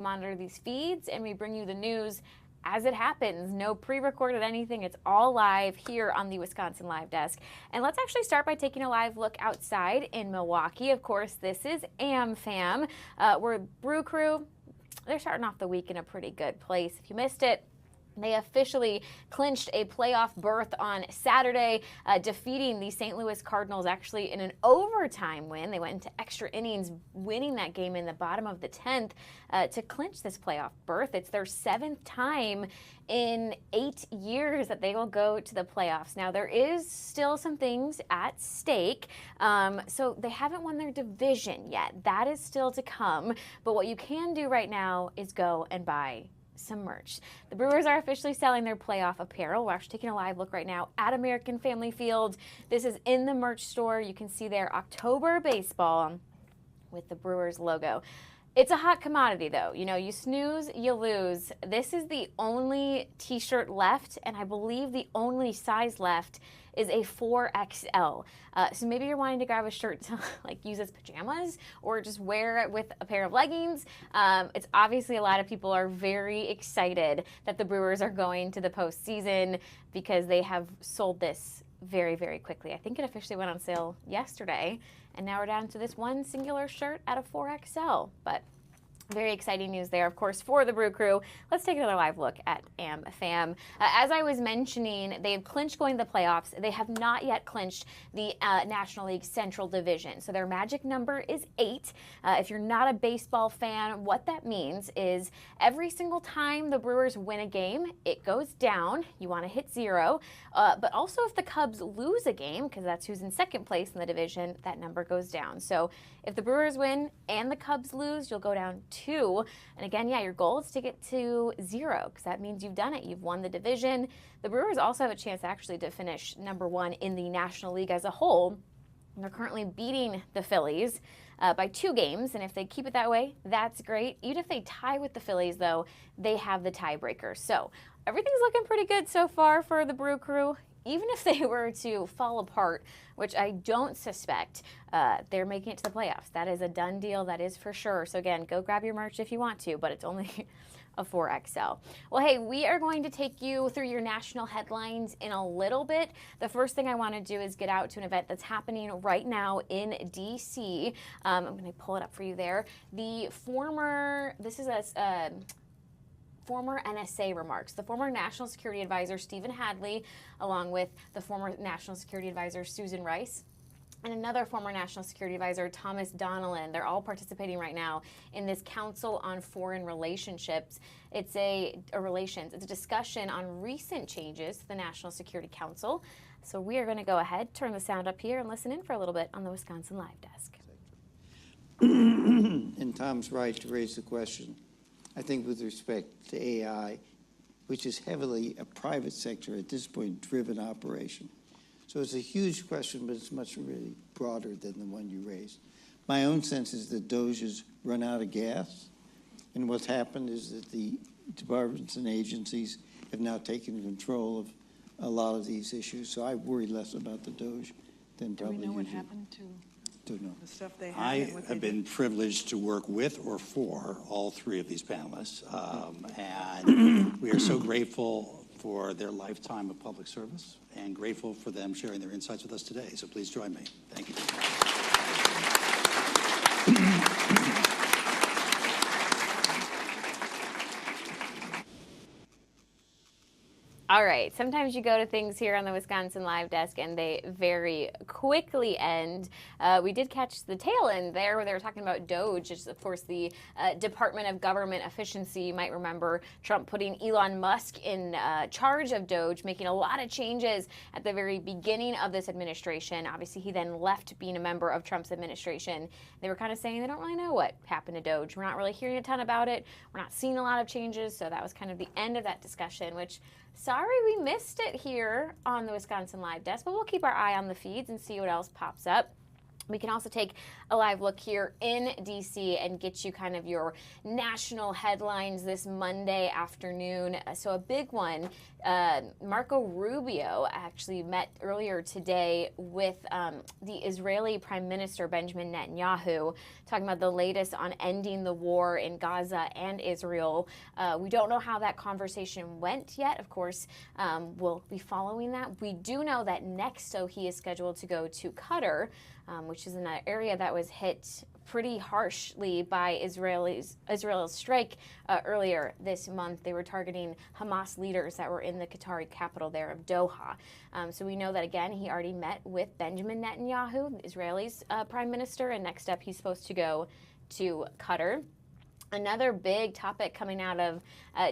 monitor these feeds and we bring you the news as it happens. No pre-recorded anything. It's all live here on the Wisconsin Live Desk. And let's actually start by taking a live look outside in Milwaukee. Of course, this is AmFam. We're Brew Crew. They're starting off the week in a pretty good place. If you missed it, they officially clinched a playoff berth on Saturday, defeating the St. Louis Cardinals actually in an overtime win. They went into extra innings, winning that game in the bottom of the 10th to clinch this playoff berth. It's their 7th time in 8 years that they will go to the playoffs. Now, there is still some things at stake. So they haven't won their division yet. That is still to come. But what you can do right now is go and buy some merch. The Brewers are officially selling their playoff apparel. We're actually taking a live look right now at American Family Field. This is in the merch store. You can see there October baseball with the Brewers logo. It's a hot commodity though. You know, you snooze, you lose. This is the only t-shirt left, and I believe the only size left is a 4XL. So maybe you're wanting to grab a shirt to like use as pajamas or just wear it with a pair of leggings. It's obviously a lot of people are very excited that the Brewers are going to the postseason because they have sold this very, very quickly. I think it officially went on sale yesterday, and now we're down to this one singular shirt at a 4XL. But very exciting news there, of course, for the Brew Crew. Let's take another live look at AmFam. As I was mentioning, they have clinched going to the playoffs. They have not yet clinched the National League Central Division. So their magic number is 8. If you're not a baseball fan, what that means is every single time the Brewers win a game, it goes down. You want to hit 0. But also if the Cubs lose a game, because that's who's in second place in the division, that number goes down. So if the Brewers win and the Cubs lose, you'll go down 2. And again, yeah, your goal is to get to 0 because that means you've done it. You've won the division. The Brewers also have a chance actually to finish number 1 in the National League as a whole. And they're currently beating the Phillies by 2 games. And if they keep it that way, that's great. Even if they tie with the Phillies, though, they have the tiebreaker. So everything's looking pretty good so far for the Brew Crew. Even if they were to fall apart, which I don't suspect, they're making it to the playoffs. That is a done deal. That is for sure. So again, go grab your merch if you want to, but it's only a 4XL. Well, hey, we are going to take you through your national headlines in a little bit. The first thing I want to do is get out to an event that's happening right now in D.C. I'm going to pull it up for you there. Former NSA remarks. The former National Security Advisor Stephen Hadley, along with the former National Security Advisor Susan Rice, and another former National Security Advisor, Thomas Donnellan. They're all participating right now in this Council on Foreign Relationships. It's a discussion on recent changes to the National Security Council. So we are going to go ahead, turn the sound up here, and listen in for a little bit on the Wisconsin Live Desk. And Tom's right to raise the question. I think with respect to AI, which is heavily a private sector at this point driven operation. So it's a huge question, but it's much really broader than the one you raised. My own sense is that DOGE has run out of gas. And what's happened is that the departments and agencies have now taken control of a lot of these issues. So I worry less about the DOGE than probably you do. Do we know what happened to the stuff they have? I have been privileged to work with or for all 3 of these panelists, and we are so grateful for their lifetime of public service and grateful for them sharing their insights with us today. So please join me. Thank you. All right, sometimes you go to things here on the Wisconsin Live Desk and they very quickly end. We did catch the tail end there where they were talking about DOGE, which is of course the Department of Government Efficiency. You might remember Trump putting Elon Musk in charge of DOGE, making a lot of changes at the very beginning of this administration. Obviously, he then left being a member of Trump's administration. They were kind of saying they don't really know what happened to DOGE. We're not really hearing a ton about it. We're not seeing a lot of changes. So that was kind of the end of that discussion, which sorry we missed it here on the Wisconsin Live Desk, but we'll keep our eye on the feeds and see what else pops up. We can also take a live look here in D.C. and get you kind of your national headlines this Monday afternoon. So a big one, Marco Rubio actually met earlier today with the Israeli Prime Minister Benjamin Netanyahu, talking about the latest on ending the war in Gaza and Israel. We don't know how that conversation went yet. Of course, we'll be following that. We do know that next, so he is scheduled to go to Qatar, which is an area that was hit pretty harshly by Israel's strike earlier this month. They were targeting Hamas leaders that were in the Qatari capital there of Doha. So we know that, again, he already met with Benjamin Netanyahu, Israel's prime minister, and next up he's supposed to go to Qatar. Another big topic coming out of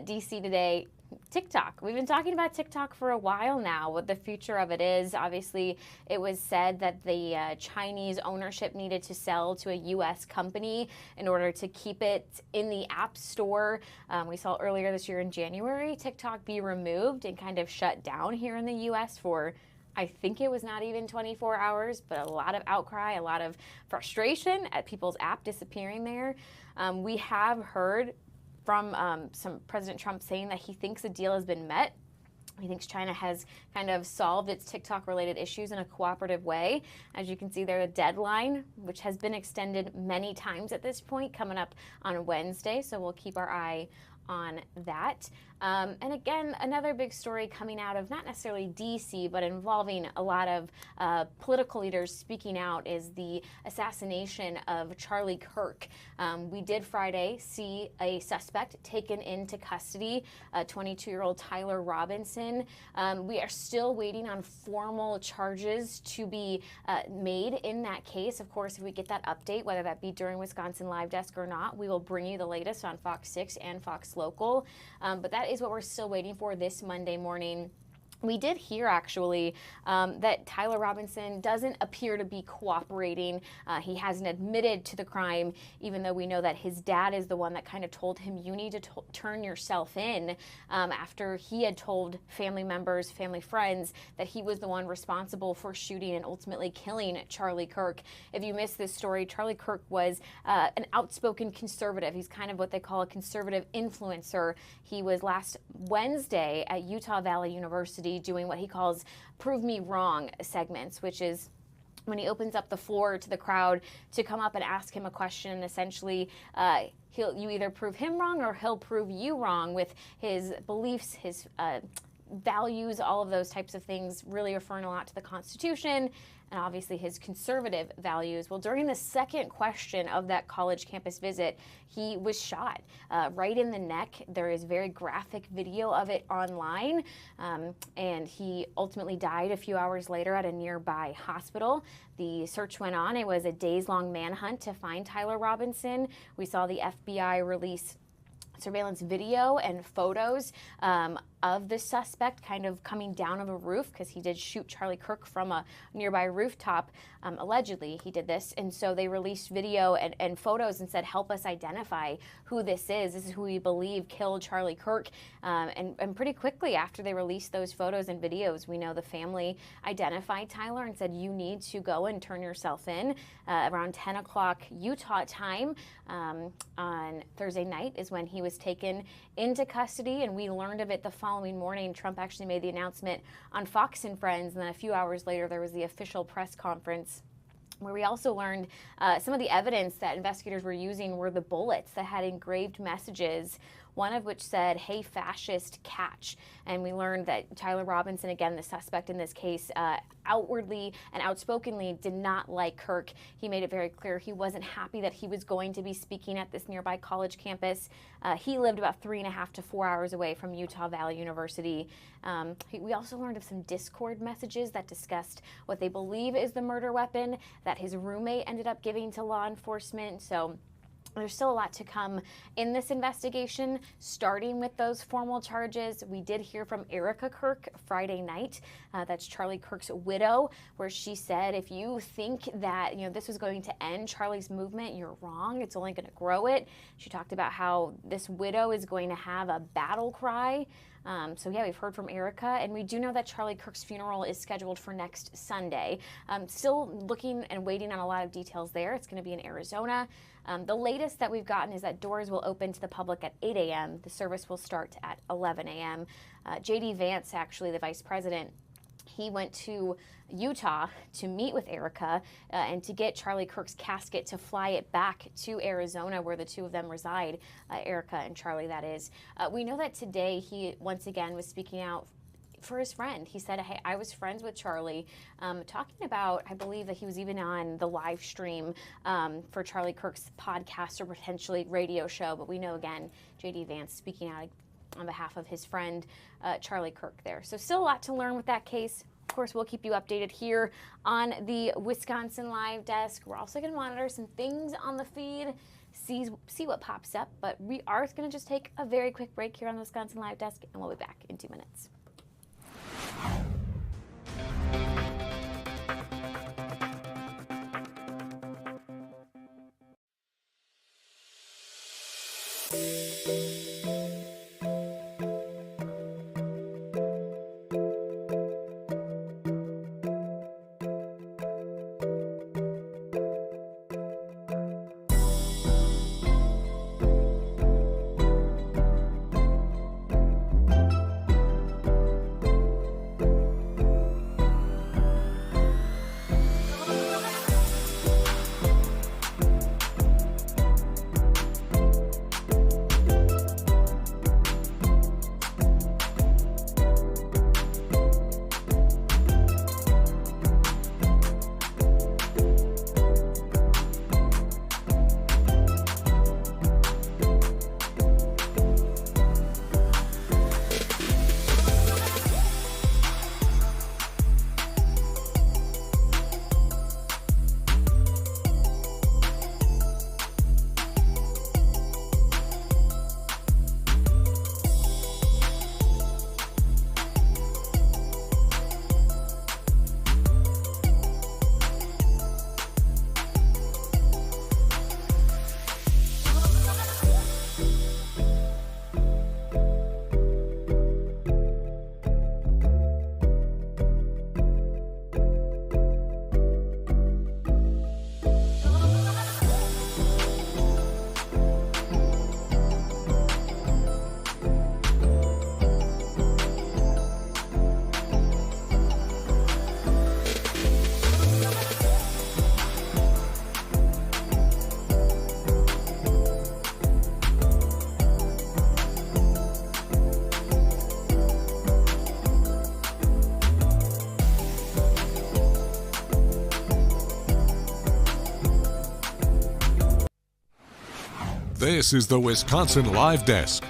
D.C. today, TikTok. We've been talking about TikTok for a while now, what the future of it is. Obviously, it was said that the Chinese ownership needed to sell to a U.S. company in order to keep it in the App Store. We saw earlier this year in January, TikTok be removed and kind of shut down here in the U.S. for, I think it was not even 24 hours, but a lot of outcry, a lot of frustration at people's app disappearing there. We have heard from some President Trump saying that he thinks a deal has been met. He thinks China has kind of solved its TikTok-related issues in a cooperative way. As you can see there, a deadline, which has been extended many times at this point, coming up on Wednesday, so we'll keep our eye on that. And again, another big story coming out of not necessarily D.C., but involving a lot of political leaders speaking out is the assassination of Charlie Kirk. We did Friday see a suspect taken into custody, 22-year-old Tyler Robinson. We are still waiting on formal charges to be made in that case. Of course, if we get that update, whether that be during Wisconsin Live Desk or not, we will bring you the latest on Fox 6 and Fox Local. But that is what we're still waiting for this Monday morning. We did hear, actually, that Tyler Robinson doesn't appear to be cooperating. He hasn't admitted to the crime, even though we know that his dad is the one that kind of told him, you need to turn yourself in, after he had told family members, family friends, that he was the one responsible for shooting and ultimately killing Charlie Kirk. If you missed this story, Charlie Kirk was an outspoken conservative. He's kind of what they call a conservative influencer. He was last Wednesday at Utah Valley University doing what he calls prove me wrong segments, which is when he opens up the floor to the crowd to come up and ask him a question. Essentially, you either prove him wrong or he'll prove you wrong with his beliefs, his values, all of those types of things, really referring a lot to the Constitution and obviously his conservative values. Well, during the second question of that college campus visit, he was shot right in the neck. There is very graphic video of it online, and he ultimately died a few hours later at a nearby hospital. The search went on. It was a days-long manhunt to find Tyler Robinson. We saw the FBI release surveillance video and photos of the suspect kind of coming down of a roof, because he did shoot Charlie Kirk from a nearby rooftop. Allegedly, he did this. And so they released video and photos and said, help us identify who this is. This is who we believe killed Charlie Kirk. And pretty quickly after they released those photos and videos, we know the family identified Tyler and said, you need to go and turn yourself in. Around 10 o'clock Utah time on Thursday night is when he was taken into custody, and we learned of it the following morning. Trump actually made the announcement on Fox and Friends, and then a few hours later there was the official press conference, where we also learned some of the evidence that investigators were using were the bullets that had engraved messages, one of which said, hey, fascist, catch. And we learned that Tyler Robinson, again, the suspect in this case, outwardly and outspokenly did not like Kirk. He made it very clear he wasn't happy that he was going to be speaking at this nearby college campus. He lived about 3.5 to 4 hours away from Utah Valley University. We also learned of some Discord messages that discussed what they believe is the murder weapon that his roommate ended up giving to law enforcement. So there's still a lot to come in this investigation, starting with those formal charges. We did hear from Erica Kirk Friday night. That's Charlie Kirk's widow, where she said, if you think that this was going to end Charlie's movement, you're wrong. It's only going to grow it. She talked about how this widow is going to have a battle cry So yeah, we've heard from Erica, and we do know that Charlie Kirk's funeral is scheduled for next Sunday. Still looking and waiting on a lot of details there. It's going to be in Arizona. The latest that we've gotten is that doors will open to the public at 8 a.m. The service will start at 11 a.m. J.D. Vance, actually, the vice president, he went to Utah to meet with Erica and to get Charlie Kirk's casket to fly it back to Arizona, where the two of them reside, Erica and Charlie, that is. We know that today he once again was speaking out for his friend. He said, hey, I was friends with Charlie, talking about, I believe that he was even on the live stream for Charlie Kirk's podcast or potentially radio show. But we know, again, J.D. Vance speaking out on behalf of his friend, Charlie Kirk there. So still a lot to learn with that case. Of course, we'll keep you updated here on the Wisconsin Live Desk. We're also going to monitor some things on the feed, see what pops up. But we are going to just take a very quick break here on the Wisconsin Live Desk, and we'll be back in 2 minutes. This is the Wisconsin Live Desk.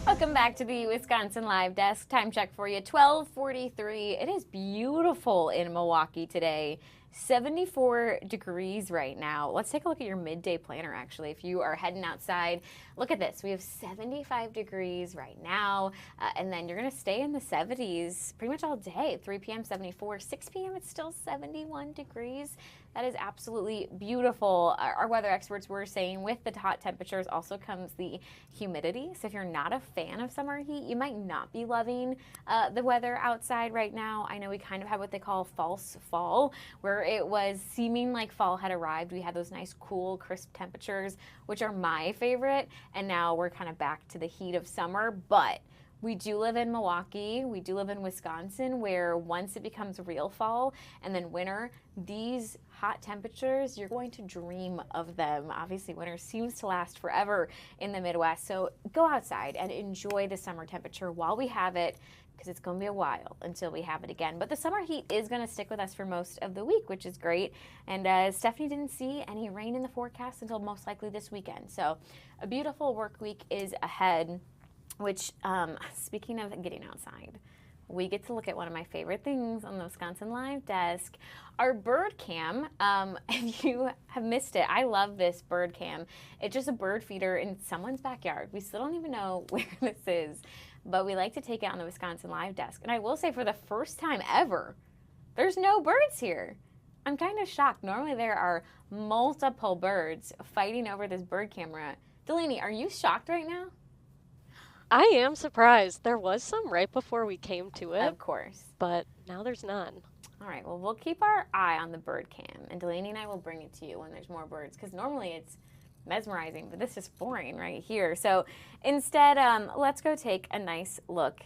Welcome back to the Wisconsin Live Desk. Time check for you, 12:43. It is beautiful in Milwaukee today. 74 degrees right now. Let's take a look at your midday planner, actually. If you are heading outside, look at this. We have 75 degrees right now, and then you're going to stay in the 70s pretty much all day. 3 p.m., 74. 6 p.m., it's still 71 degrees. That is absolutely beautiful. Our weather experts were saying with the hot temperatures also comes the humidity. So if you're not a fan of summer heat, you might not be loving the weather outside right now. I know we kind of had what they call false fall, where it was seeming like fall had arrived. We had those nice, cool, crisp temperatures, which are my favorite. And now we're kind of back to the heat of summer. But we do live in Milwaukee, we do live in Wisconsin, where once it becomes real fall and then winter, these hot temperatures, you're going to dream of them. Obviously, winter seems to last forever in the Midwest, so go outside and enjoy the summer temperature while we have it, because it's going to be a while until we have it again. But the summer heat is going to stick with us for most of the week, which is great. And Stephanie didn't see any rain in the forecast until most likely this weekend. So a beautiful work week is ahead. Which, speaking of getting outside, we get to look at one of my favorite things on the Wisconsin Live Desk, our bird cam. If you have missed it, I love this bird cam. It's just a bird feeder in someone's backyard. We still don't even know where this is, but we like to take it on the Wisconsin Live Desk. And I will say, for the first time ever, there's no birds here. I'm kind of shocked. Normally there are multiple birds fighting over this bird camera. Delaney, are you shocked right now? I am surprised. There was some right before we came to it, Of course. but now there's none. All right, well, we'll keep our eye on the bird cam, and Delaney and I will bring it to you when there's more birds, because normally it's mesmerizing, but this is boring right here. So instead, let's go take a nice look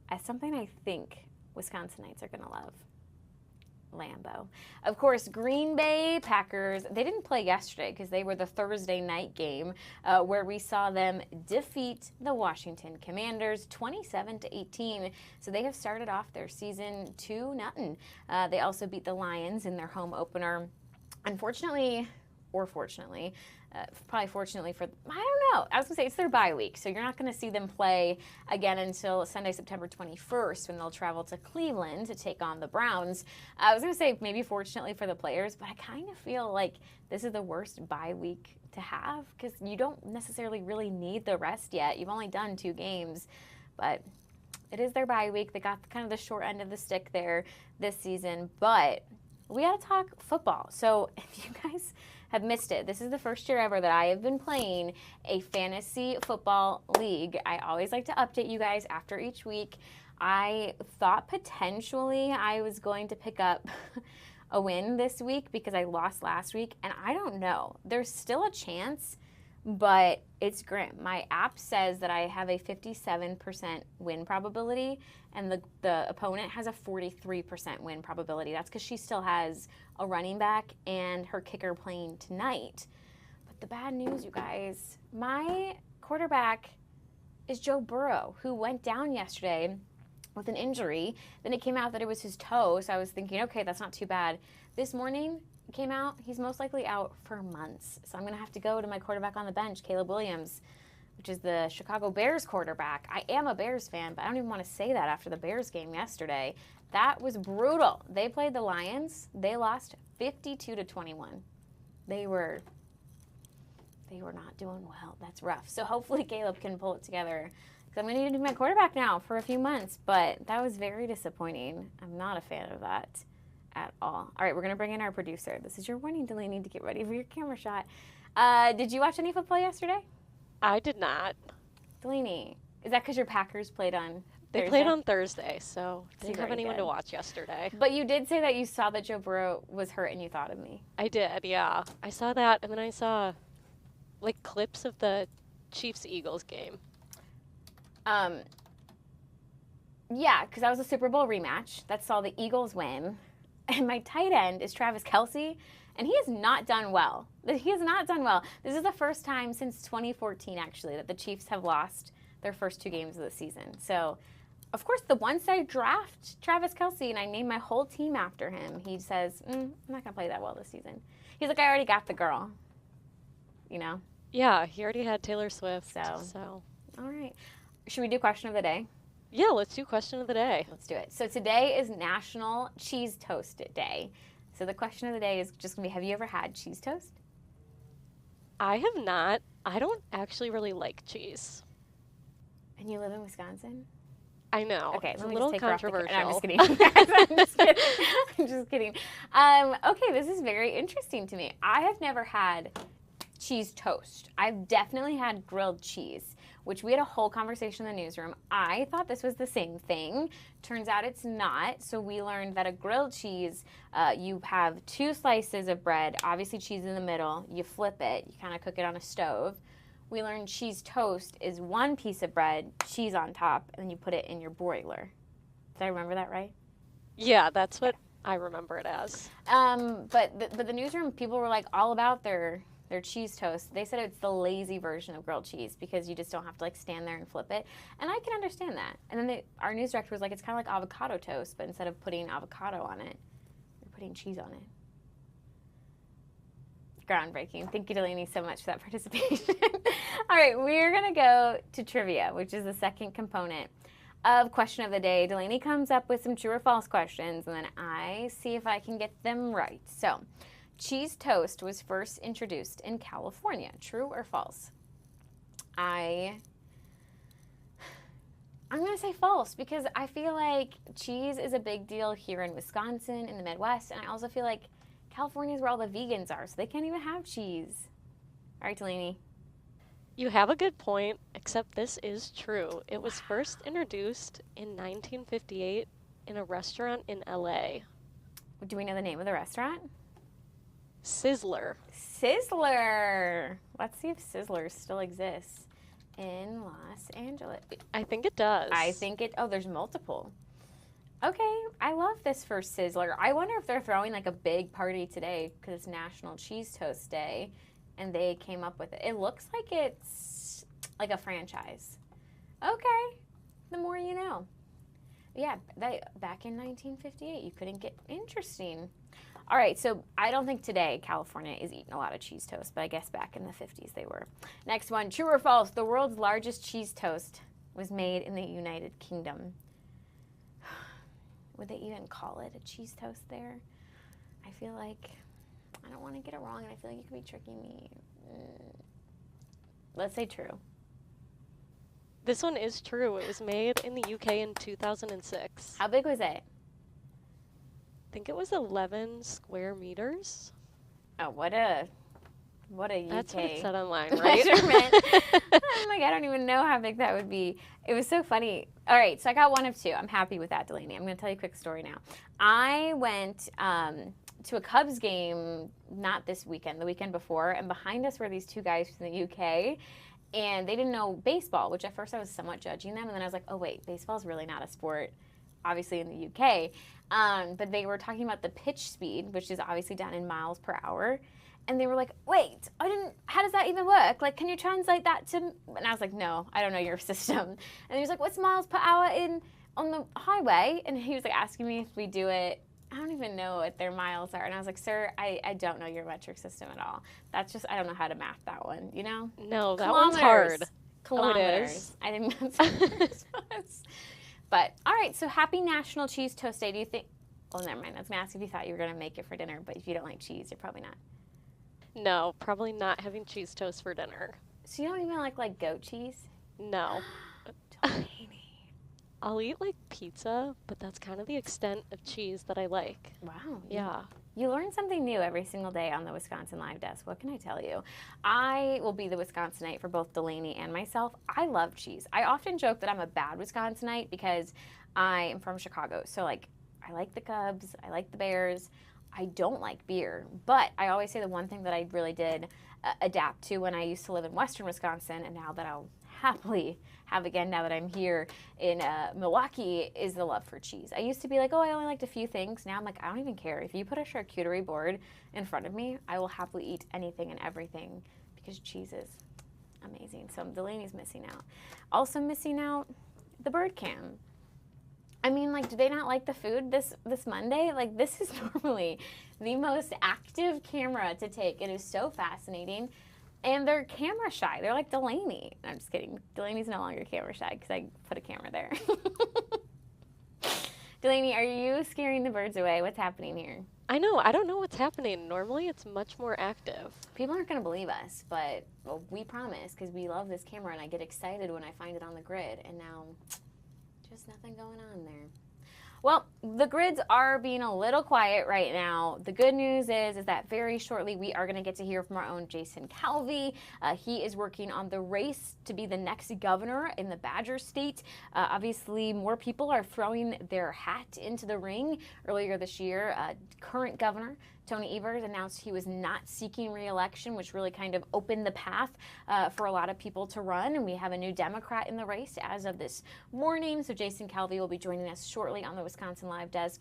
at something I think Wisconsinites are going to love. Lambeau. Of course, Green Bay Packers, they didn't play yesterday because they were the Thursday night game where we saw them defeat the Washington Commanders 27-18. So they have started off their season 2-0. They also beat the Lions in their home opener. Unfortunately, or fortunately, probably fortunately for, I don't know. I was going to say it's their bye week, so you're not going to see them play again until Sunday, September 21st, when they'll travel to Cleveland to take on the Browns. I was going to say maybe fortunately for the players, but I kind of feel like this is the worst bye week to have because you don't necessarily really need the rest yet. You've only done 2 games, but it is their bye week. They got kind of the short end of the stick there this season, but we got to talk football. So if you guys have missed it, this is the first year ever that I have been playing a fantasy football league. I always like to update you guys after each week. I thought potentially I was going to pick up a win this week because I lost last week, and I don't know. There's still a chance, but it's grim. My app says that I have a 57% win probability, and the opponent has a 43% win probability. That's because she still has a running back and her kicker playing tonight. But the bad news, you guys, my quarterback is Joe Burrow, who went down yesterday with an injury. Then it came out that it was his toe, so I was thinking, okay, that's not too bad. This morning, it came out he's most likely out for months. So I'm going to have to go to my quarterback on the bench, Caleb Williams, which is the Chicago Bears quarterback. I am a Bears fan, but I don't even want to say that after the Bears game yesterday. That was brutal. They played the Lions. They lost 52-21. They were not doing well. That's rough. So hopefully Caleb can pull it together because I'm going to need to be my quarterback now for a few months. But that was very disappointing. I'm not a fan of that at all. All right, we're going to bring in our producer. This is your warning, Delaney, to get ready for your camera shot. Did you watch any football yesterday? I did not. Delaney, is that because your Packers played on They Thursday? played on Thursday, so So didn't you have already anyone did. to watch yesterday. But you did say that you saw that Joe Burrow was hurt and you thought of me. I did, yeah. I saw that, and then I saw, like, clips of the Chiefs-Eagles game. Yeah, because that was a Super Bowl rematch. That saw the Eagles win. And my tight end is Travis Kelce, and he has not done well. He has not done well. This is the first time since 2014, actually, that the Chiefs have lost their first 2 games of the season. So, of course, the once I draft Travis Kelce and I name my whole team after him, he says, I'm not going to play that well this season. He's like, I already got the girl, you know? Yeah, he already had Taylor Swift, So. All right. Should we do question of the day? Yeah, let's do question of the day. Let's do it. So today is National Cheese Toast Day. So the question of the day is just going to be, have you ever had cheese toast? I have not. I don't actually really like cheese. And you live in Wisconsin? I know. Okay, it's let a me little just take her off the controversial. I'm just kidding. I'm just kidding. I'm just kidding. Okay, this is very interesting to me. I have never had cheese toast. I've definitely had grilled cheese, which we had a whole conversation in the newsroom. I thought this was the same thing. Turns out it's not. So we learned that a grilled cheese, you have 2 slices of bread, obviously cheese in the middle. You flip it. You kind of cook it on a stove. We learned cheese toast is 1 piece of bread, cheese on top, and then you put it in your broiler. Did I remember that right? Yeah, that's what I remember it as. But the newsroom people were like all about their cheese toast. They said it's the lazy version of grilled cheese because you just don't have to like stand there and flip it. And I can understand that. And then our news director was like, it's kind of like avocado toast, but instead of putting avocado on it, you're putting cheese on it. Groundbreaking. Thank you, Delaney, so much for that participation. All right, we're going to go to trivia, which is the second component of question of the day. Delaney comes up with some true or false questions, and then I see if I can get them right. So, cheese toast was first introduced in California. True or false? I'm going to say false because I feel like cheese is a big deal here in Wisconsin, in the Midwest, and I also feel like California is where all the vegans are, so they can't even have cheese. All right, Delaney. You have a good point, except this is true. It was first introduced in 1958 in a restaurant in LA. Do we know the name of the restaurant? Sizzler. Sizzler. Let's see if Sizzler still exists in Los Angeles. I think it does. I think it, oh, there's multiple. Okay, I love this for Sizzler. I wonder if they're throwing like a big party today because it's National Cheese Toast Day and they came up with it. It looks like it's like a franchise. Okay, the more you know. Yeah, back in 1958, you couldn't get interesting. All right, so I don't think today California is eating a lot of cheese toast, but I guess back in the 50s they were. Next one, true or false, the world's largest cheese toast was made in the United Kingdom. Would they even call it a cheese toast there? I feel like, I don't want to get it wrong, and I feel like you could be tricking me. Let's say true. This one is true. It was made in the UK in 2006. How big was it? I think it was 11 square meters. Oh, what a UK That's what it said online, right? measurement. I'm like, I don't even know how big that would be. It was so funny. All right, so I got one of two. I'm happy with that, Delaney. I'm going to tell you a quick story now. I went to a Cubs game, not this weekend, the weekend before, and behind us were these two guys from the UK, and they didn't know baseball, which at first I was somewhat judging them, and then I was like, oh, wait, baseball's really not a sport, obviously in the UK. But they were talking about the pitch speed, which is obviously done in miles per hour. And they were like, wait, how does that even work? Like, can you translate that to, and I was like, no, I don't know your system. And he was like, what's miles per hour on the highway? And he was like asking me if we do it. I don't even know what their miles are. And I was like, sir, I don't know your metric system at all. That's just, I don't know how to math that one, you know? No, that one's hard. Kilometers. Oh, it is. I think that's what it was. But, all right, so happy National Cheese Toast Day. Do you think, well, never mind. I was going to ask if you thought you were going to make it for dinner, but if you don't like cheese, you're probably not. No, probably not having cheese toast for dinner. So you don't even like goat cheese? No. Delaney. I'll eat like pizza, but that's kind of the extent of cheese that I like. Wow. Yeah. You learn something new every single day on the Wisconsin Live Desk. What can I tell you? I will be the Wisconsinite for both Delaney and myself. I love cheese. I often joke that I'm a bad Wisconsinite because I am from Chicago. So I like the Cubs, I like the Bears. I don't like beer, but I always say the one thing that I really did adapt to when I used to live in western Wisconsin, and now that I'll happily have again now that I'm here in Milwaukee, is the love for cheese. I used to be like, oh, I only liked a few things. Now I'm like, I don't even care. If you put a charcuterie board in front of me, I will happily eat anything and everything because cheese is amazing. So Delaney's missing out. Also missing out, the bird cam. I mean, do they not like the food this Monday? This is normally the most active camera to take. It is so fascinating. And they're camera shy. They're like Delaney. I'm just kidding. Delaney's no longer camera shy because I put a camera there. Delaney, are you scaring the birds away? What's happening here? I know. I don't know what's happening. Normally, it's much more active. People aren't going to believe us, but we promise because we love this camera, and I get excited when I find it on the grid. And now, just nothing going on there. Well, the grids are being a little quiet right now. The good news is that very shortly we are going to get to hear from our own Jason Calvi. He is working on the race to be the next governor in the Badger State. Obviously, more people are throwing their hat into the ring. Earlier this year, current governor Tony Evers announced he was not seeking re-election, which really kind of opened the path for a lot of people to run. And we have a new Democrat in the race as of this morning. So Jason Calvi will be joining us shortly on the Wisconsin Live Desk,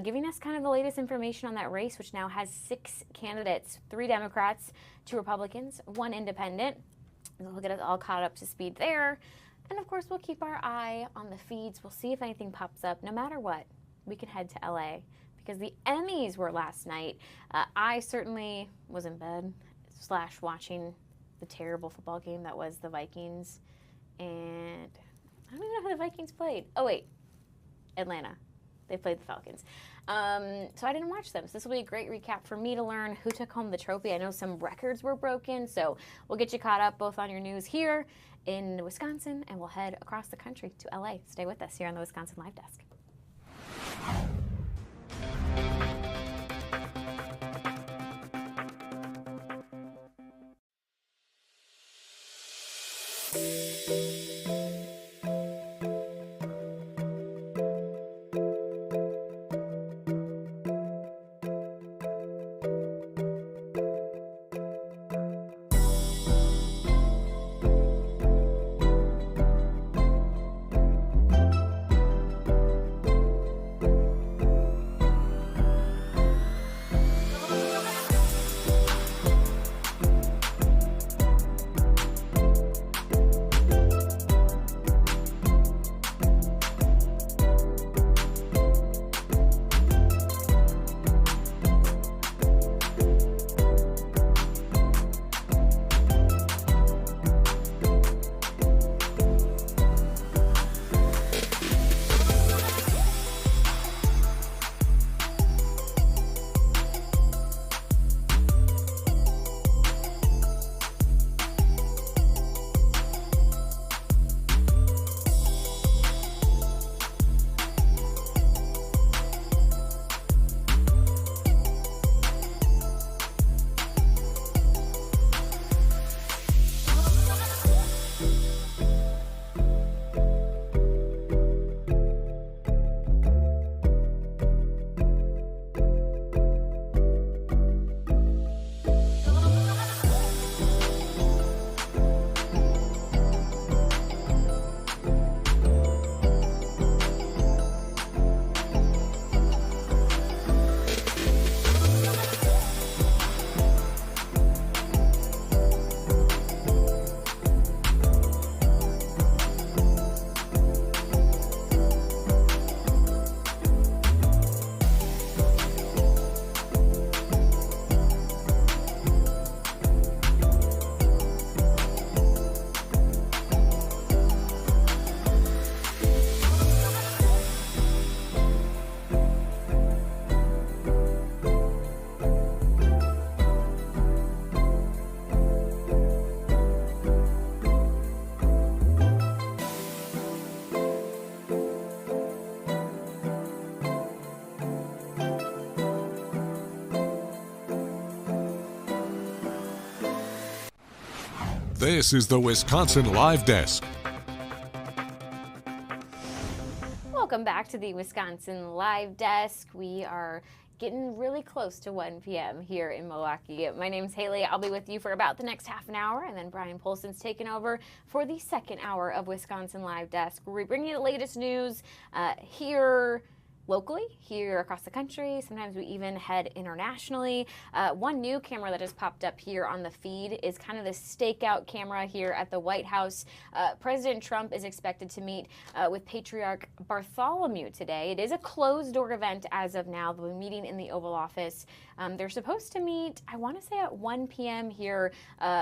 giving us kind of the latest information on that race, which now has 6 candidates, 3 Democrats, 2 Republicans, 1 independent. And we'll get us all caught up to speed there. And of course, we'll keep our eye on the feeds. We'll see if anything pops up. No matter what, we can head to LA. Because the Emmys were last night. I certainly was in bed / watching the terrible football game that was the Vikings. And I don't even know who the Vikings played. Oh, wait. Atlanta. They played the Falcons. So I didn't watch them. So this will be a great recap for me to learn who took home the trophy. I know some records were broken. So we'll get you caught up both on your news here in Wisconsin, and we'll head across the country to LA. Stay with us here on the Wisconsin Live Desk. This is the Wisconsin Live Desk. Welcome back to the Wisconsin Live Desk. We are getting really close to 1 p.m. here in Milwaukee. My name's Haley. I'll be with you for about the next half an hour, and then Brian Polson's taking over for the second hour of Wisconsin Live Desk, where we bring you the latest news here locally, here across the country. Sometimes we even head internationally. One new camera that has popped up here on the feed is kind of the stakeout camera here at the White House. President Trump is expected to meet with Patriarch Bartholomew today. It is a closed-door event as of now. They'll be meeting in the Oval Office. They're supposed to meet, I want to say, at 1 p.m. here,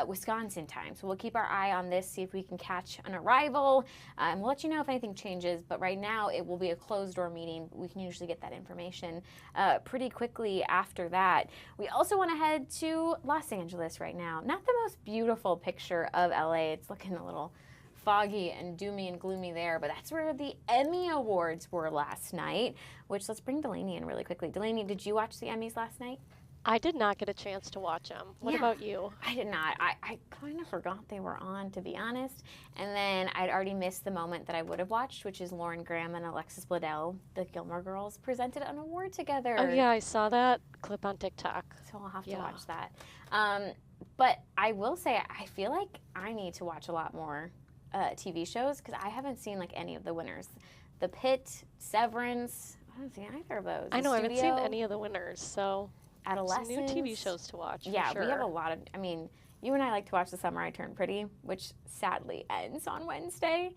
Wisconsin time. So we'll keep our eye on this, see if we can catch an arrival, and we'll let you know if anything changes. But right now, it will be a closed-door meeting. We can usually get that information pretty quickly after that. We also want to head to Los Angeles right now. Not the most beautiful picture of LA. It's looking a little foggy and doomy and gloomy there, but that's where the Emmy Awards were last night, which let's bring Delaney in really quickly. Delaney, did you watch the Emmys last night? I did not get a chance to watch them. What about you? I did not. I kind of forgot they were on, to be honest. And then I'd already missed the moment that I would have watched, which is Lauren Graham and Alexis Bledel, the Gilmore Girls, presented an award together. Oh, yeah, I saw that clip on TikTok. So I'll have to watch that. But I will say, I feel like I need to watch a lot more TV shows, because I haven't seen like any of the winners. The Pitt, Severance, I haven't seen either of those. I know, I haven't seen any of the winners, so Adolescence. some new TV shows to watch. Yeah, for sure. we have a lot of, I mean, you and I like to watch The Summer I Turned Pretty, which sadly ends on Wednesday.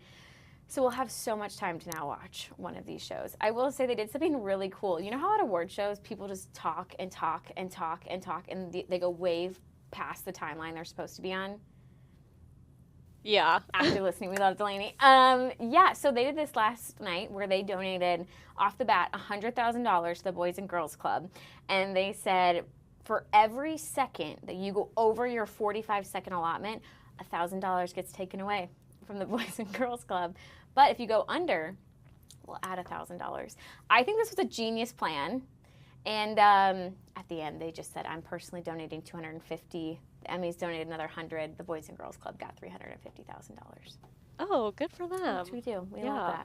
So we'll have so much time to now watch one of these shows. I will say they did something really cool. You know how at award shows, people just talk and talk and talk and talk, and they go way past the timeline they're supposed to be on? Yeah. After listening, we love Delaney. Yeah, so they did this last night where they donated, off the bat, $100,000 to the Boys and Girls Club. And they said, for every second that you go over your 45-second allotment, $1,000 gets taken away from the Boys and Girls Club. But if you go under, we'll add $1,000. I think this was a genius plan. And at the end, they just said, I'm personally donating $250. The Emmys donated another $100. The Boys and Girls Club got $350,000. Oh, good for them. Which we do. We love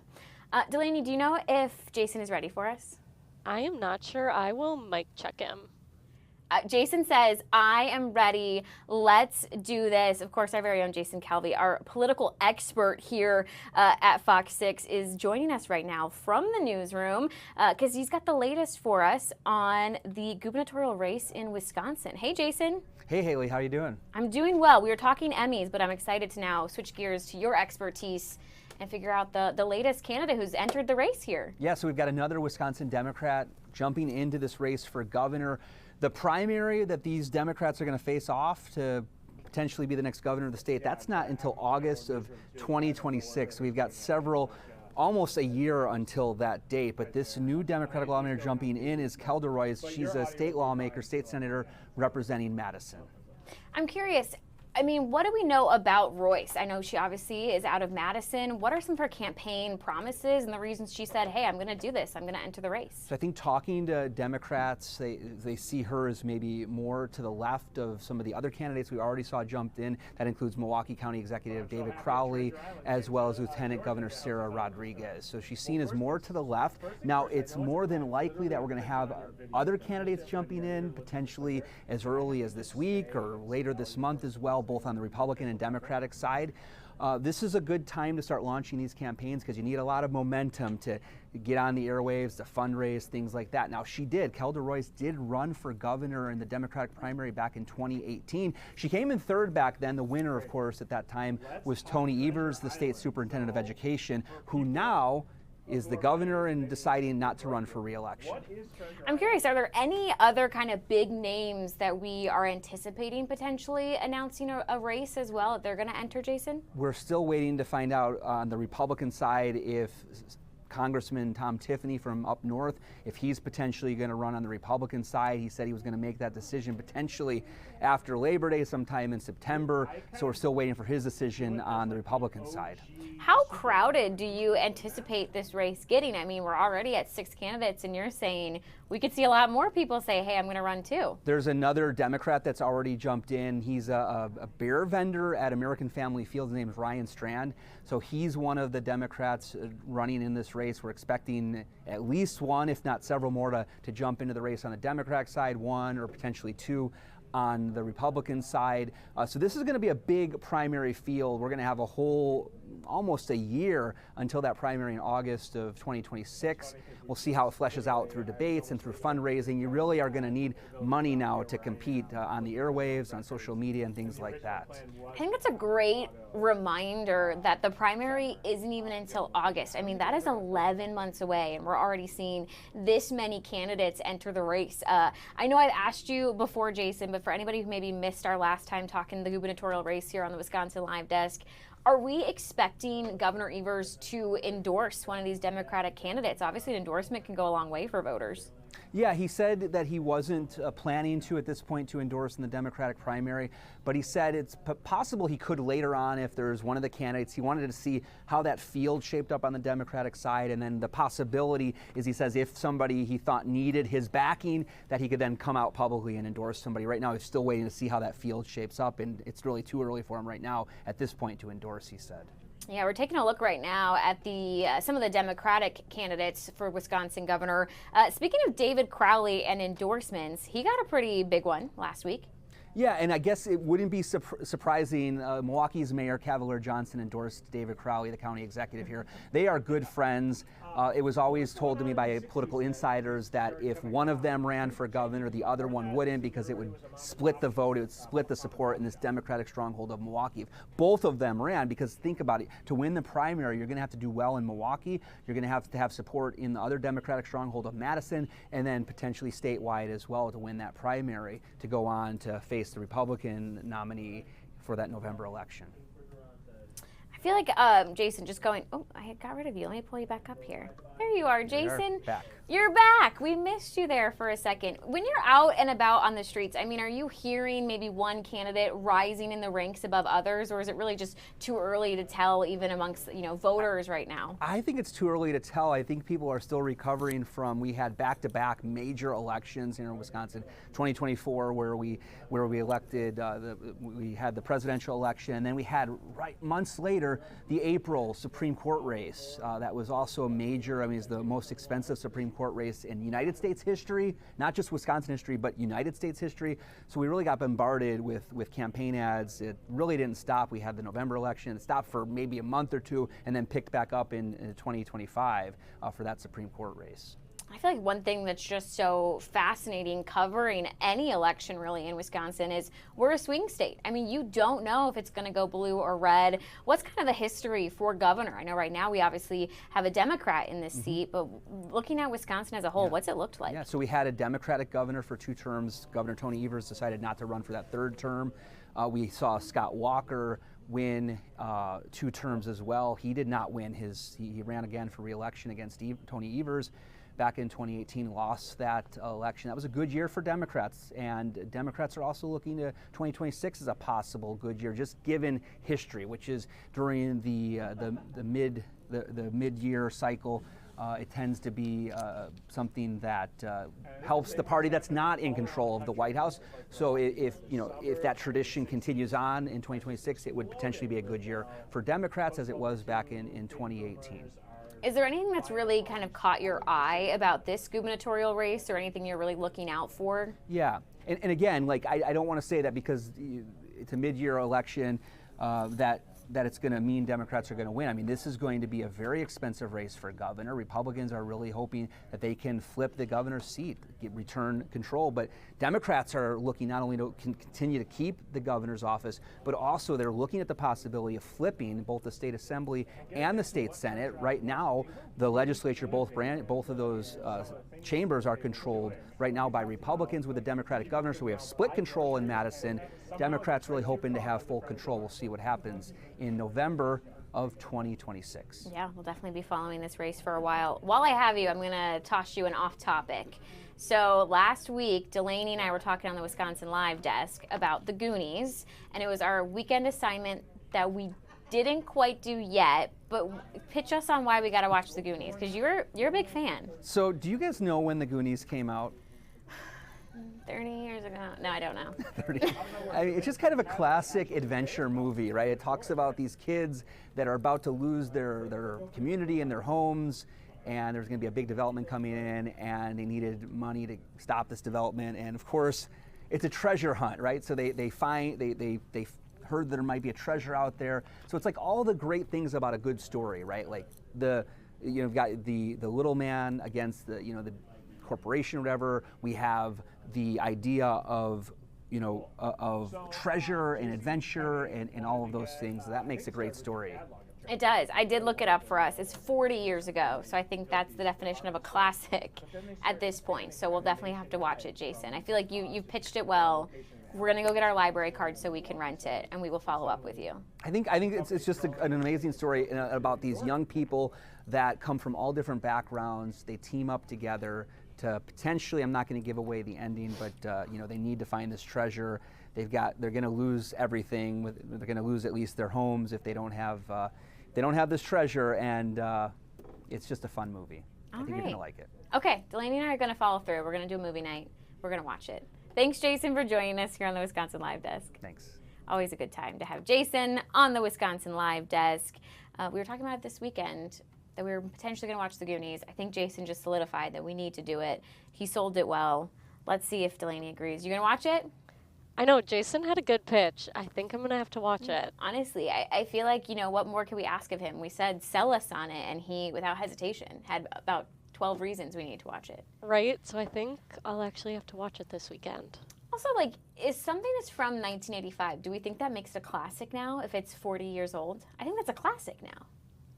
that. Delaney, do you know if Jason is ready for us? I am not sure. I will mic check him. Jason says, I am ready. Let's do this. Of course, our very own Jason Calvi, our political expert here at Fox 6, is joining us right now from the newsroom because he's got the latest for us on the gubernatorial race in Wisconsin. Hey, Jason. Hey, Haley. How are you doing? I'm doing well. We were talking Emmys, but I'm excited to now switch gears to your expertise and figure out the latest candidate who's entered the race here. Yeah, so we've got another Wisconsin Democrat jumping into this race for governor. The primary that these Democrats are going to face off to potentially be the next governor of the state, that's not until August of 2026. So we've got almost a year until that date. But this new Democratic lawmaker jumping in is Kelda Royce. She's a state lawmaker, state senator representing Madison. I'm curious. I mean, what do we know about Royce? I know she obviously is out of Madison. What are some of her campaign promises and the reasons she said, hey, I'm going to do this, I'm going to enter the race? So I think talking to Democrats, they see her as maybe more to the left of some of the other candidates we already saw jumped in. That includes Milwaukee County Executive David Crowley, as well as Lieutenant Governor Sarah Rodriguez. So she's seen as more to the left. Now, it's more than likely that we're going to have other candidates jumping in, potentially as early as this week or later this month as well, both on the Republican and Democratic side. This is a good time to start launching these campaigns because you need a lot of momentum to get on the airwaves, to fundraise, things like that. Now, Kelda Royce did run for governor in the Democratic primary back in 2018. She came in third back then. The winner, of course, at that time was Tony Evers, the state superintendent of education, who now is the governor and deciding not to run for re-election. I'm curious, are there any other kind of big names that we are anticipating potentially announcing a race as well that they're going to enter, Jason? We're still waiting to find out on the Republican side if Congressman Tom Tiffany from up north, if he's potentially going to run on the Republican side. He said he was going to make that decision potentially after Labor Day sometime in September. So we're still waiting for his decision on the Republican side. How crowded do you anticipate this race getting? I mean, we're already at 6 candidates, and you're saying we could see a lot more people say, hey, I'm going to run too. There's another Democrat that's already jumped in. He's a beer vendor at American Family Fields. His name is Ryan Strand. So he's one of the Democrats running in this race. We're expecting at least one, if not several more, to jump into the race on the Democratic side, one or potentially two on the Republican side. So this is going to be a big primary field. We're going to have a whole almost a year until that primary in August of 2026. We'll see how it fleshes out through debates and through fundraising. You really are going to need money now to compete on the airwaves, on social media, and things like that. I think it's a great reminder that the primary isn't even until August. I mean, that is 11 months away, and we're already seeing this many candidates enter the race. I know I've asked you before, Jason, but for anybody who maybe missed our last time talking the gubernatorial race here on the Wisconsin Live Desk, are we expecting Governor Evers to endorse one of these Democratic candidates? Obviously, an endorsement can go a long way for voters. Yeah, he said that he wasn't planning to at this point to endorse in the Democratic primary, but he said it's possible he could later on if there's one of the candidates. He wanted to see how that field shaped up on the Democratic side, and then the possibility is, he says, if somebody he thought needed his backing, that he could then come out publicly and endorse somebody. Right now, he's still waiting to see how that field shapes up, and it's really too early for him right now at this point to endorse, he said. Yeah, we're taking a look right now at the some of the Democratic candidates for Wisconsin governor. Speaking of David Crowley and endorsements, he got a pretty big one last week. Yeah, and I guess it wouldn't be surprising. Milwaukee's Mayor Cavalier Johnson endorsed David Crowley, the county executive here. They are good friends. It was always told to me by political insiders that if one of them ran for governor, the other one wouldn't, because it would split the vote, it would split the support in this Democratic stronghold of Milwaukee. If both of them ran, because think about it, to win the primary, you're going to have to do well in Milwaukee, you're going to have support in the other Democratic stronghold of Madison, and then potentially statewide as well to win that primary to go on to face the Republican nominee for that November election. I feel like, Jason, just going, oh, I got rid of you. Let me pull you back up here. There you are, Jason. You're back. We missed you there for a second. When you're out and about on the streets, I mean, are you hearing maybe one candidate rising in the ranks above others, or is it really just too early to tell even amongst, voters right now? I think it's too early to tell. I think people are still recovering from, we had back-to-back major elections here in Wisconsin, 2024, where we elected, we had the presidential election, and then we had months later the April Supreme Court race. That was also a major, I mean, it's the most expensive Supreme Court race in United States history, not just Wisconsin history, but United States history. So we really got bombarded with campaign ads. It really didn't stop. We had the November election. It stopped for maybe a month or two and then picked back up in 2025 for that Supreme Court race. I feel like one thing that's just so fascinating covering any election really in Wisconsin is we're a swing state. I mean, you don't know if it's going to go blue or red. What's kind of the history for governor? I know right now we obviously have a Democrat in this seat, but looking at Wisconsin as a whole, what's it looked like? Yeah, so we had a Democratic governor for 2 terms. Governor Tony Evers decided not to run for that 3rd term. We saw Scott Walker win 2 terms as well. He did not win he ran again for re-election against Tony Evers back in 2018, lost that election. That was a good year for Democrats, and Democrats are also looking to 2026 as a possible good year, just given history, which is during the mid-year cycle. It tends to be something that helps the party that's not in control of the White House. So if that tradition continues on in 2026, it would potentially be a good year for Democrats, as it was back in 2018. Is there anything that's really kind of caught your eye about this gubernatorial race, or anything you're really looking out for? Yeah, and again, I don't want to say that because it's a mid-year election that it's going to mean Democrats are going to win. I mean, this is going to be a very expensive race for governor. Republicans are really hoping that they can flip the governor's seat, return control. But Democrats are looking not only to continue to keep the governor's office, but also they're looking at the possibility of flipping both the state assembly and the state senate. Right now, the legislature, both of those chambers are controlled right now by Republicans with a Democratic governor. So we have split control in Madison. Democrats really hoping to have full control. We'll see what happens in November of 2026. Yeah, we'll definitely be following this race for a while. While I have you, I'm going to toss you an off topic. So last week, Delaney and I were talking on the Wisconsin Live Desk about the Goonies, and it was our weekend assignment that we didn't quite do yet, but pitch us on why we got to watch The Goonies, because you're a big fan. So do you guys know when The Goonies came out? 30 years ago. No, I don't know. 30. I mean, it's just kind of a classic adventure movie, right? It talks about these kids that are about to lose their community and their homes, and there's going to be a big development coming in, and they needed money to stop this development. And of course, it's a treasure hunt, right? So they heard there might be a treasure out there. So it's like all the great things about a good story, right? Like you've got the little man against the corporation or whatever. We have the idea of of treasure and adventure and all of those things. That makes a great story. It does. I did look it up for us. It's 40 years ago, so I think that's the definition of a classic at this point. So we'll definitely have to watch it, Jason. I feel like you've pitched it well. We're going to go get our library card so we can rent it, and we will follow up with you. I think it's just an amazing story about these young people that come from all different backgrounds. They team up together to potentially, I'm not going to give away the ending, but they need to find this treasure. They're going to lose everything. They're going to lose at least their homes if they don't have this treasure, and it's just a fun movie. I think you're going to like it. Okay, Delaney and I are going to follow through. We're going to do a movie night. We're going to watch it. Thanks, Jason, for joining us here on the Wisconsin Live Desk. Thanks. Always a good time to have Jason on the Wisconsin Live Desk. We were talking about it this weekend, that we were potentially going to watch The Goonies. I think Jason just solidified that we need to do it. He sold it well. Let's see if Delaney agrees. You going to watch it? I know, Jason had a good pitch. I think I'm going to have to watch it. Honestly, I feel like, what more can we ask of him? We said, sell us on it, and he, without hesitation, had about 12 reasons we need to watch it. Right, so I think I'll actually have to watch it this weekend. Also, is something that's from 1985, do we think that makes it a classic now if it's 40 years old? I think that's a classic now.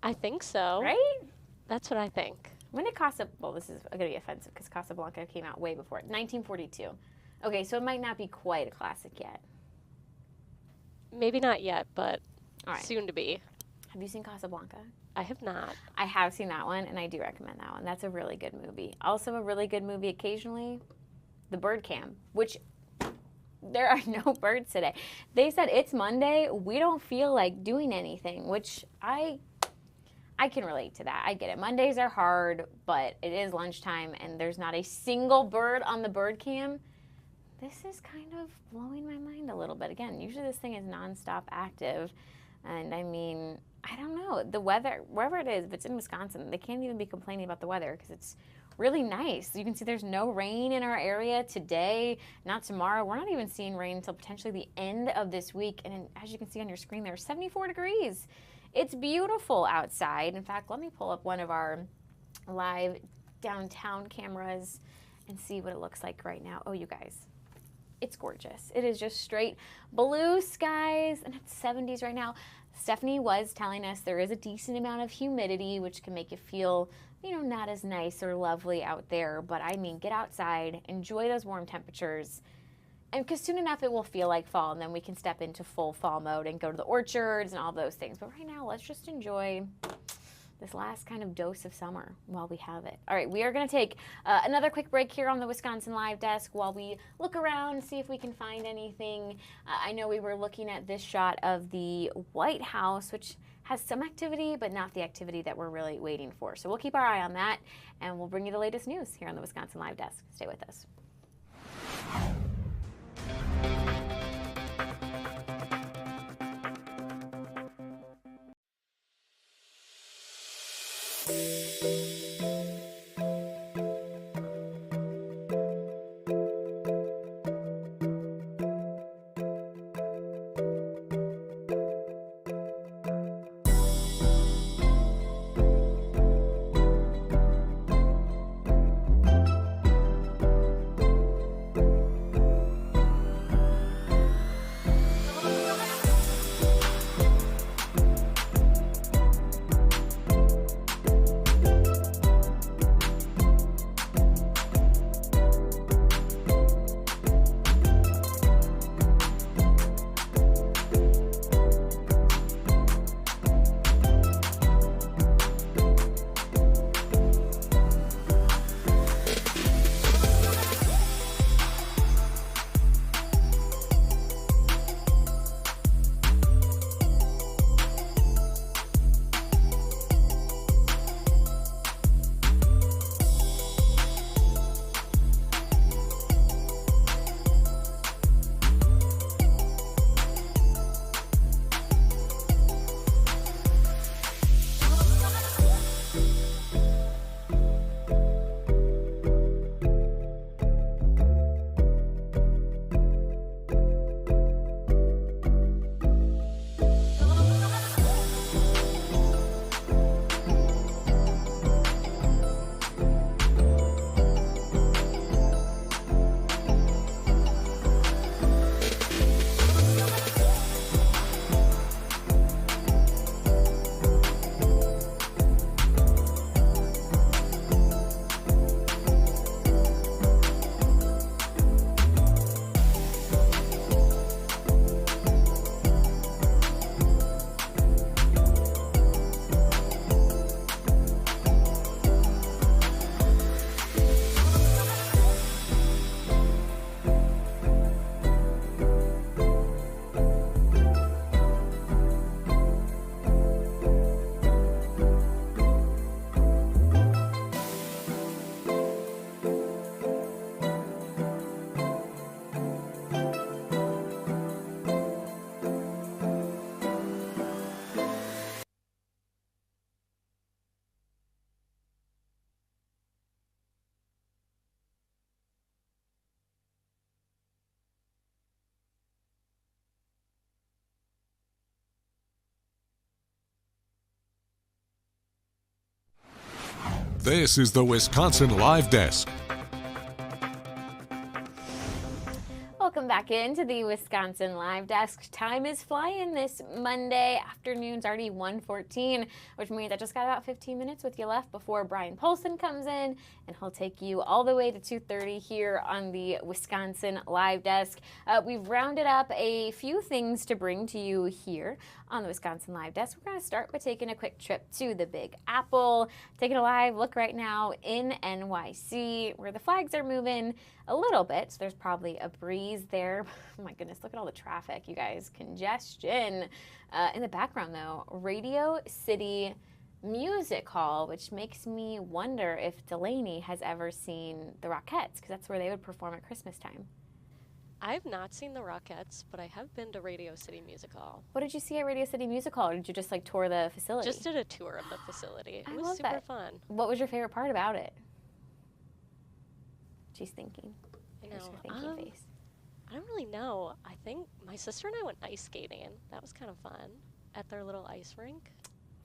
I think so. Right? That's what I think. When did this is going to be offensive because Casablanca came out way before it. 1942. Okay, so it might not be quite a classic yet. Maybe not yet, but All right. soon to be. Have you seen Casablanca? I have not. I have seen that one, and I do recommend that one. That's a really good movie. Also a really good movie occasionally, The Bird Cam, which there are no birds today. They said it's Monday. We don't feel like doing anything, which I can relate to that. I get it. Mondays are hard, but it is lunchtime, and there's not a single bird on the bird cam. This is kind of blowing my mind a little bit. Again, usually this thing is nonstop active, and I mean, I don't know. The weather, wherever it is, if it's in Wisconsin, they can't even be complaining about the weather because it's really nice. You can see there's no rain in our area today, not tomorrow. We're not even seeing rain until potentially the end of this week, and as you can see on your screen, there's 74 degrees. It's beautiful outside. In fact, let me pull up one of our live downtown cameras and see what it looks like right now. Oh, you guys, it's gorgeous. It is just straight blue skies, and it's 70s right now. Stephanie was telling us there is a decent amount of humidity, which can make you feel, not as nice or lovely out there. But I mean, get outside, enjoy those warm temperatures. And because soon enough it will feel like fall, and then we can step into full fall mode and go to the orchards and all those things. But right now, let's just enjoy this last kind of dose of summer while we have it. All right, we are going to take another quick break here on the Wisconsin Live Desk while we look around and see if we can find anything. I know we were looking at this shot of the White House, which has some activity, but not the activity that we're really waiting for. So we'll keep our eye on that, and we'll bring you the latest news here on the Wisconsin Live Desk. Stay with us. This is the Wisconsin Live Desk. Welcome back into the Wisconsin Live Desk. Time is flying this Monday afternoon's already 1:14, which means I just got about 15 minutes with you left before Brian Polson comes in, and he'll take you all the way to 2:30 here on the Wisconsin Live Desk. We've rounded up a few things to bring to you here on the Wisconsin Live Desk. We're going to start by taking a quick trip to the Big Apple, taking a live look right now in NYC, where the flags are moving a little bit, so there's probably a breeze there. Oh my goodness, look at all the traffic, you guys. Congestion. In the background, though, Radio City Music Hall, which makes me wonder if Delaney has ever seen the Rockettes, because that's where they would perform at Christmas time. I've not seen the Rockettes, but I have been to Radio City Music Hall. What did you see at Radio City Music Hall, or did you just like tour the facility? Just did a tour of the facility. It I was love super that. fun. What was your favorite part about it? She's thinking. I Here's know. her thinking face. I don't really know. I think my sister and I went ice skating. That was kind of fun at their little ice rink.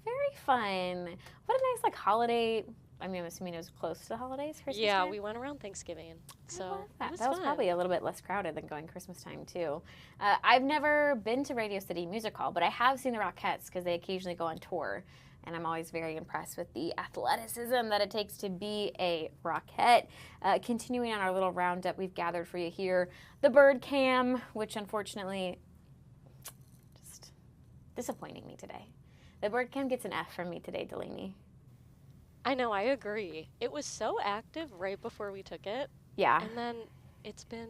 Very fun. What a nice like holiday. I mean, I'm assuming it was close to the holidays, Christmas Yeah, time? we went around Thanksgiving. So I love that. it was That was fun. probably a little bit less crowded than going Christmas time, too. I've never been to Radio City Music Hall, but I have seen the Rockettes because they occasionally go on tour. And I'm always very impressed with the athleticism that it takes to be a Rockette. Continuing on our little roundup we've gathered for you here, the bird cam, which unfortunately just disappointing me today. The bird cam gets an F from me today, Delaney. I know, I agree. It was so active right before we took it. Yeah. And then it's been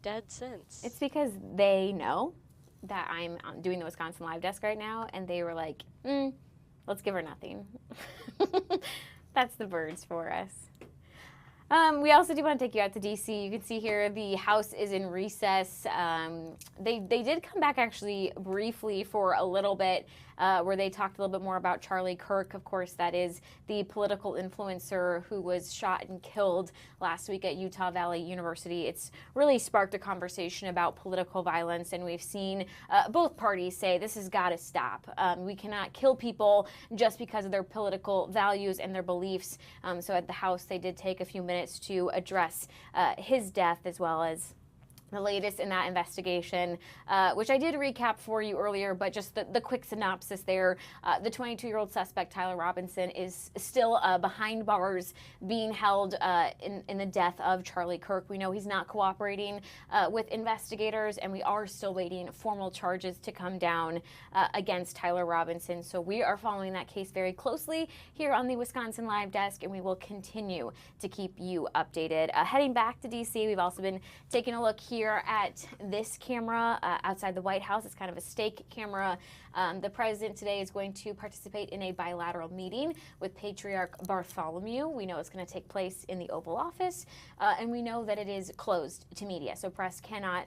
dead since. It's because they know that I'm doing the Wisconsin Live Desk right now, and they were like, let's give her nothing. That's the birds for us. We also do want to take you out to D.C. You can see here the House is in recess. They did come back actually briefly for a little bit where they talked a little bit more about Charlie Kirk. Of course, that is the political influencer who was shot and killed last week at Utah Valley University. It's really sparked a conversation about political violence, and we've seen both parties say this has got to stop. We cannot kill people just because of their political values and their beliefs. So at the House, they did take a few minutes to address his death as well as the latest in that investigation, which I did recap for you earlier, but just the quick synopsis there. The 22-year-old suspect, Tyler Robinson, is still behind bars being held in the death of Charlie Kirk. We know he's not cooperating with investigators, and we are still waiting formal charges to come down against Tyler Robinson. So we are following that case very closely here on the Wisconsin Live Desk, and we will continue to keep you updated. Heading back to D.C., we've also been taking a look here at this camera outside the White House. It's kind of a stake camera. The president today is going to participate in a bilateral meeting with Patriarch Bartholomew. We know it's going to take place in the Oval Office, and we know that it is closed to media, so press cannot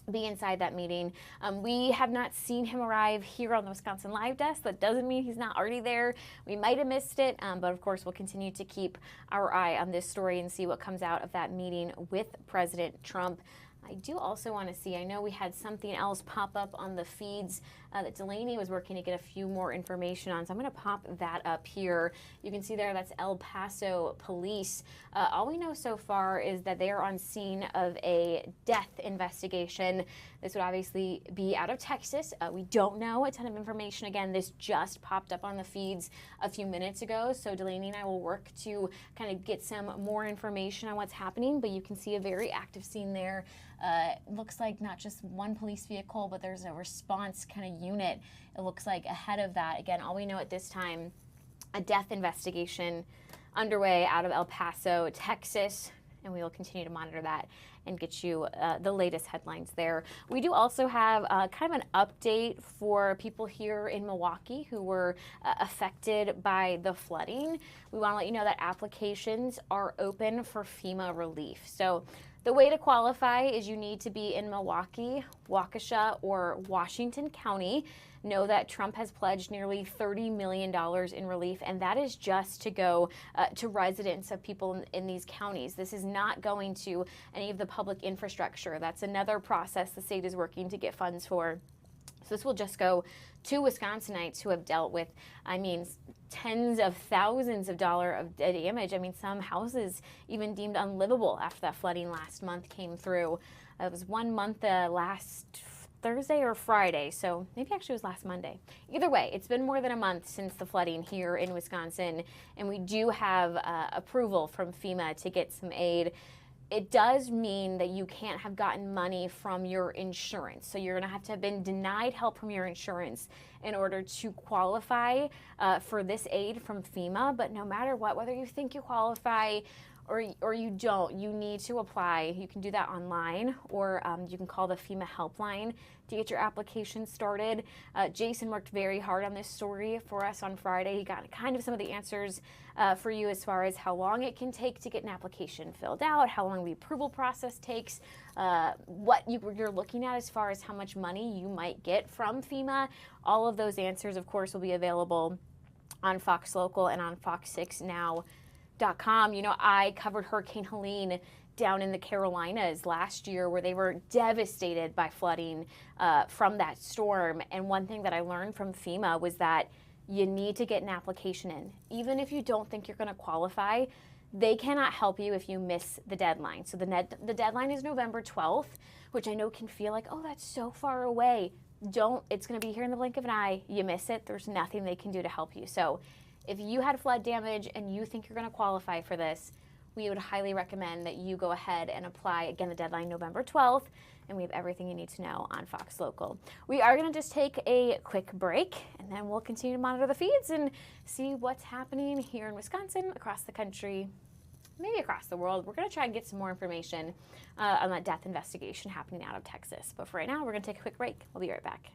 be inside that meeting. We have not seen him arrive here on the Wisconsin Live Desk. That doesn't mean he's not already there. We might have missed it, but of course we'll continue to keep our eye on this story and see what comes out of that meeting with President Trump. I do also want to see, I know we had something else pop up on the feeds that Delaney was working to get a few more information on, so I'm going to pop that up here. You can see there that's El Paso Police. All we know so far is that they are on scene of a death investigation. This would obviously be out of Texas. We don't know a ton of information. Again, this just popped up on the feeds a few minutes ago, so Delaney and I will work to kind of get some more information on what's happening, but you can see a very active scene there. Looks like not just one police vehicle, but there's a response kind of unit, it looks like, ahead of that. Again, all we know at this time, a death investigation underway out of El Paso, Texas, and we will continue to monitor that and get you the latest headlines there. We do also have kind of an update for people here in Milwaukee who were affected by the flooding. We want to let you know that applications are open for FEMA relief. So the way to qualify is you need to be in Milwaukee, Waukesha, or Washington County. Know that Trump has pledged nearly $30 million in relief, and that is just to go to residents of people in these counties. This is not going to any of the public infrastructure. That's another process the state is working to get funds for. So this will just go to Wisconsinites who have dealt with, I mean, tens of thousands of dollars of damage. I mean, some houses even deemed unlivable after that flooding last month came through. It was 1 month last Thursday or Friday, so maybe actually it was last Monday. Either way, it's been more than a month since the flooding here in Wisconsin, and we do have approval from FEMA to get some aid. It does mean that you can't have gotten money from your insurance. So you're going to have been denied help from your insurance in order to qualify for this aid from FEMA. But no matter what, whether you think you qualify or you don't, you need to apply. You can do that online, or you can call the FEMA helpline to get your application started. Jason worked very hard on this story for us on Friday. He got kind of some of the answers for you as far as how long it can take to get an application filled out, how long the approval process takes, what you're looking at as far as how much money you might get from FEMA. All of those answers, of course, will be available on Fox Local and on FOX6 Now.com. You know, I covered Hurricane Helene down in the Carolinas last year, where they were devastated by flooding from that storm. And one thing that I learned from FEMA was that you need to get an application in. Even if you don't think you're going to qualify, they cannot help you if you miss the deadline. So the deadline is November 12th, which I know can feel like, oh, that's so far away. It's going to be here in the blink of an eye. You miss it, there's nothing they can do to help you. So if you had flood damage and you think you're going to qualify for this, we would highly recommend that you go ahead and apply. Again, the deadline November 12th, and we have everything you need to know on Fox Local. We are going to just take a quick break, and then we'll continue to monitor the feeds and see what's happening here in Wisconsin, across the country, maybe across the world. We're going to try and get some more information on that death investigation happening out of Texas. But for right now, we're going to take a quick break. We'll be right back.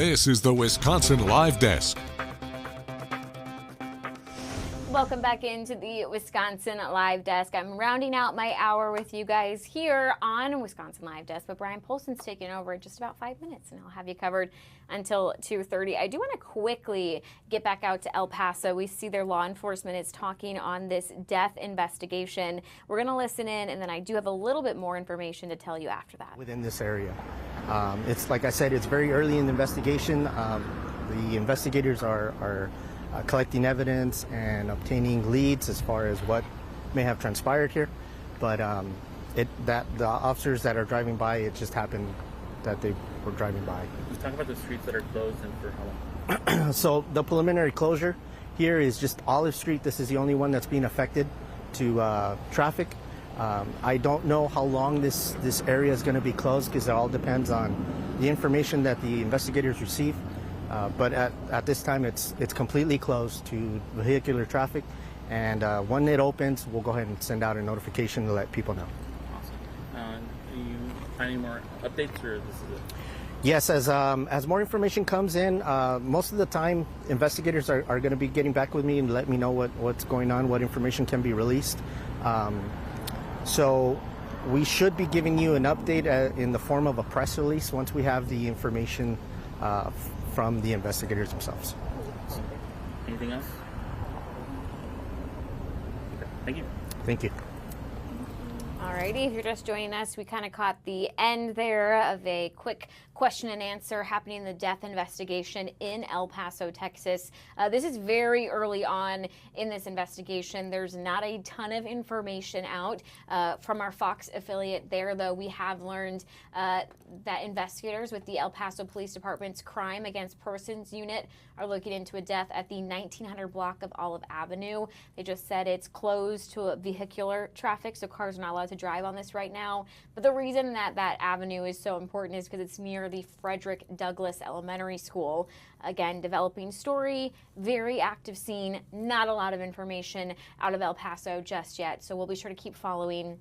This is the Wisconsin Live Desk. Welcome back into the Wisconsin Live Desk. I'm rounding out my hour with you guys here on Wisconsin Live Desk, but Brian Polson's taking over in just about 5 minutes, and I'll have you covered until 2:30. I do want to quickly get back out to El Paso. We see their law enforcement is talking on this death investigation. We're going to listen in, and then I do have a little bit more information to tell you after that. Within this area. It's like I said, it's very early in the investigation. The investigators are collecting evidence and obtaining leads as far as what may have transpired here, but the officers that are driving by, it just happened that they were driving by. Let's talk about the streets that are closed and for how long. So the preliminary closure here is just Olive Street. This is the only one that's being affected to traffic. I don't know how long this area is going to be closed because it all depends on the information that the investigators receive. But at this time, it's completely closed to vehicular traffic, and when it opens, we'll go ahead and send out a notification to let people know. Awesome. Do you find any more updates, or this is it? Yes, as more information comes in, most of the time, investigators are going to be getting back with me and let me know what's going on, what information can be released. So we should be giving you an update in the form of a press release once we have the information from the investigators themselves. Anything else? Okay. Thank you. Thank you. Alrighty, if you're just joining us, we kind of caught the end there of a quick question and answer happening in the death investigation in El Paso, Texas. This is very early on in this investigation. There's not a ton of information out from our Fox affiliate there, though we have learned that investigators with the El Paso Police Department's Crime Against Persons unit are looking into a death at the 1900 block of Olive Avenue. They just said it's closed to vehicular traffic, so cars are not allowed to drive on this right now. But the reason that avenue is so important is because it's near the Frederick Douglass Elementary School. Again, developing story, very active scene, not a lot of information out of El Paso just yet. So we'll be sure to keep following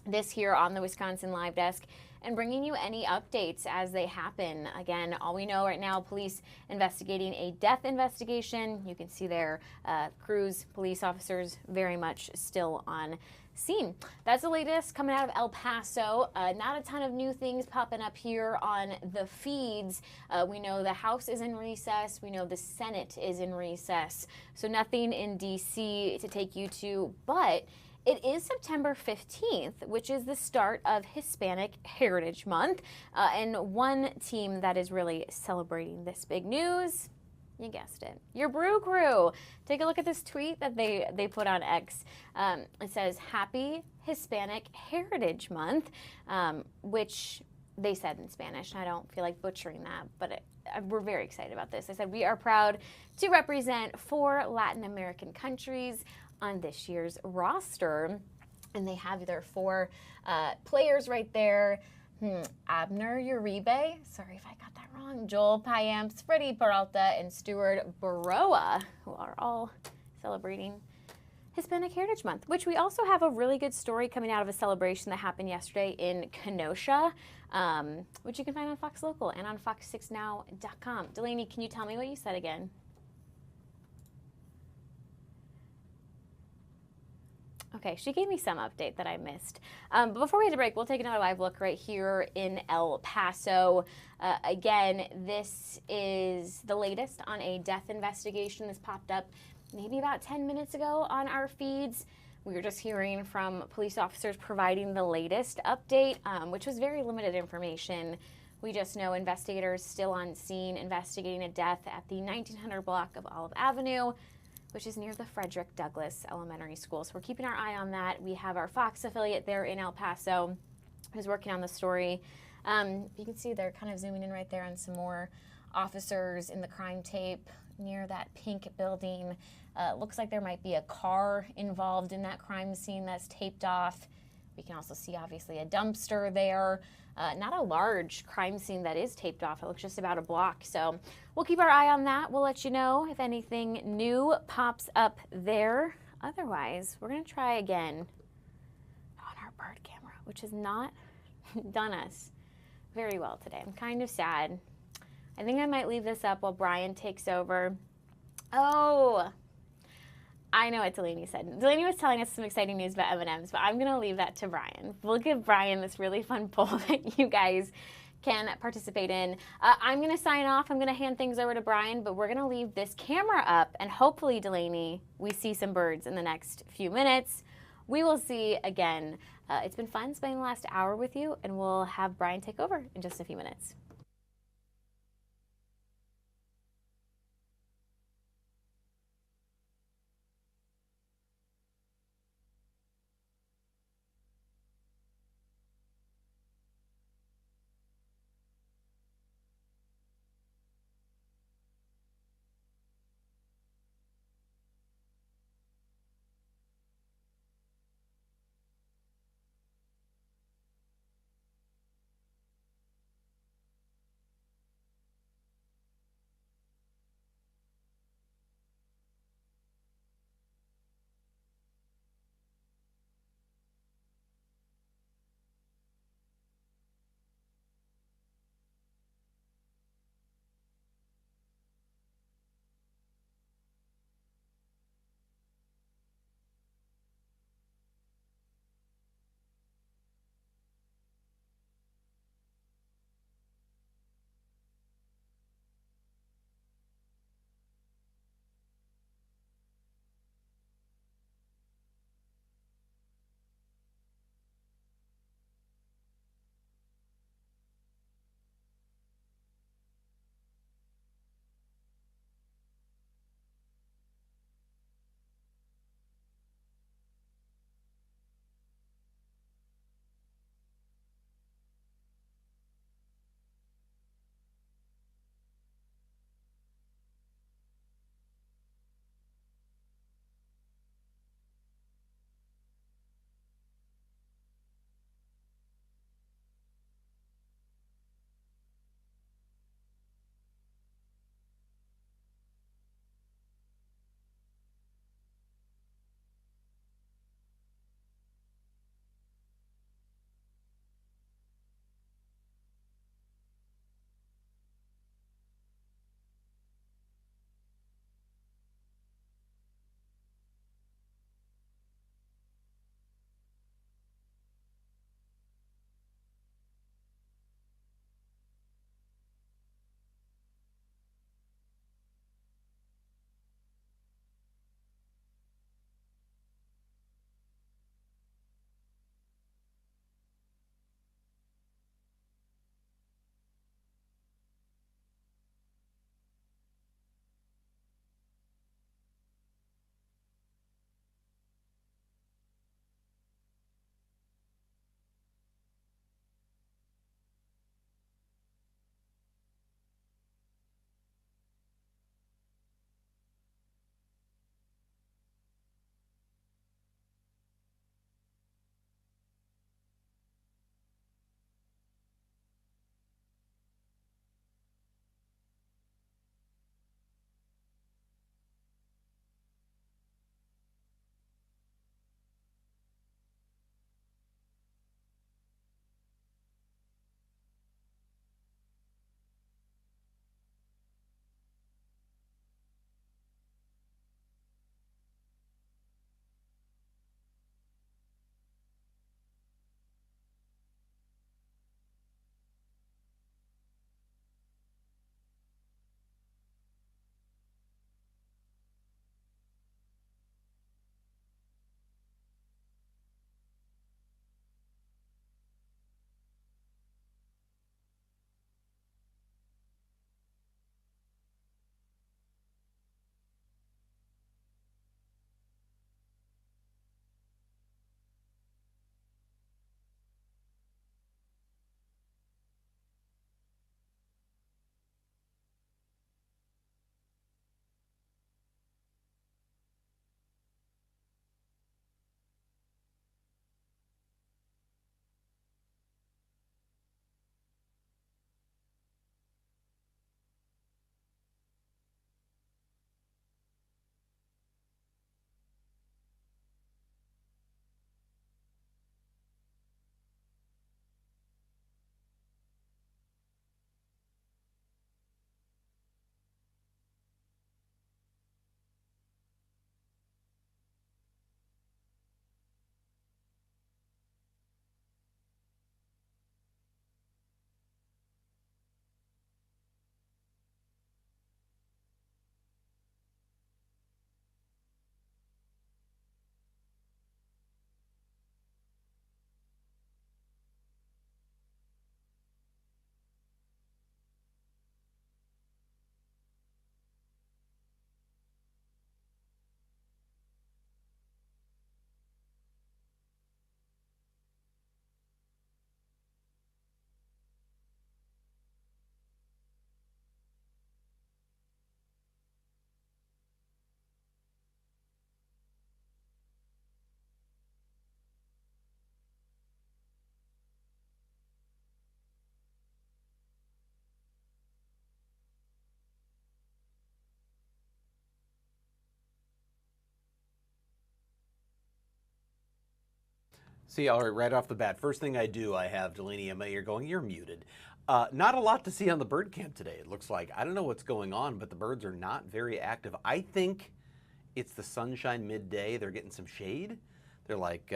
this here on the Wisconsin Live Desk and bringing you any updates as they happen. Again, all we know right now, police investigating a death investigation. You can see their crews, police officers, very much still on scene. That's the latest coming out of El Paso. Not a ton of new things popping up here on the feeds. We know the House is in recess. We know the Senate is in recess. So nothing in D.C. to take you to, but it is September 15th, which is the start of Hispanic Heritage Month. And one team that is really celebrating this big news, you guessed it, your Brew Crew. Take a look at this tweet that they put on X. It says, Happy Hispanic Heritage Month, which they said in Spanish. I don't feel like butchering that, but we're very excited about this. They said, we are proud to represent 4 Latin American countries on this year's roster. And they have their 4 players right there. Abner Uribe, sorry if I got that wrong, Joel Payamps, Freddie Peralta, and Stuart Baroa, who are all celebrating Hispanic Heritage Month, which we also have a really good story coming out of a celebration that happened yesterday in Kenosha, which you can find on Fox Local and on FOX6Now.com. Delaney, can you tell me what you said again? Okay, she gave me some update that I missed. But before we head to break, we'll take another live look right here in El Paso. Again, this is the latest on a death investigation. This popped up maybe about 10 minutes ago on our feeds. We were just hearing from police officers providing the latest update, which was very limited information. We just know investigators still on scene investigating a death at the 1900 block of Olive Avenue, which is near the Frederick Douglass Elementary School. So we're keeping our eye on that. We have our Fox affiliate there in El Paso who's working on the story. You can see they're kind of zooming in right there on some more officers in the crime tape near that pink building. Looks like there might be a car involved in that crime scene that's taped off. We can also see, obviously, a dumpster there. Not a large crime scene that is taped off. It looks just about a block. So we'll keep our eye on that. We'll let you know if anything new pops up there. Otherwise, we're going to try again on our bird camera, which has not done us very well today. I'm kind of sad. I think I might leave this up while Brian takes over. Oh, I know what Delaney said. Delaney was telling us some exciting news about M&Ms, but I'm going to leave that to Brian. We'll give Brian this really fun poll that you guys can participate in. I'm going to sign off. I'm going to hand things over to Brian, but we're going to leave this camera up, and hopefully, Delaney, we see some birds in the next few minutes. We will see again. It's been fun spending the last hour with you, and we'll have Brian take over in just a few minutes. See, all right off the bat, first thing I do, I have Delaney Emma here going, you're muted. Not a lot to see on the bird camp today, it looks like. I don't know what's going on, but the birds are not very active. I think it's the sunshine midday. They're getting some shade. They're like,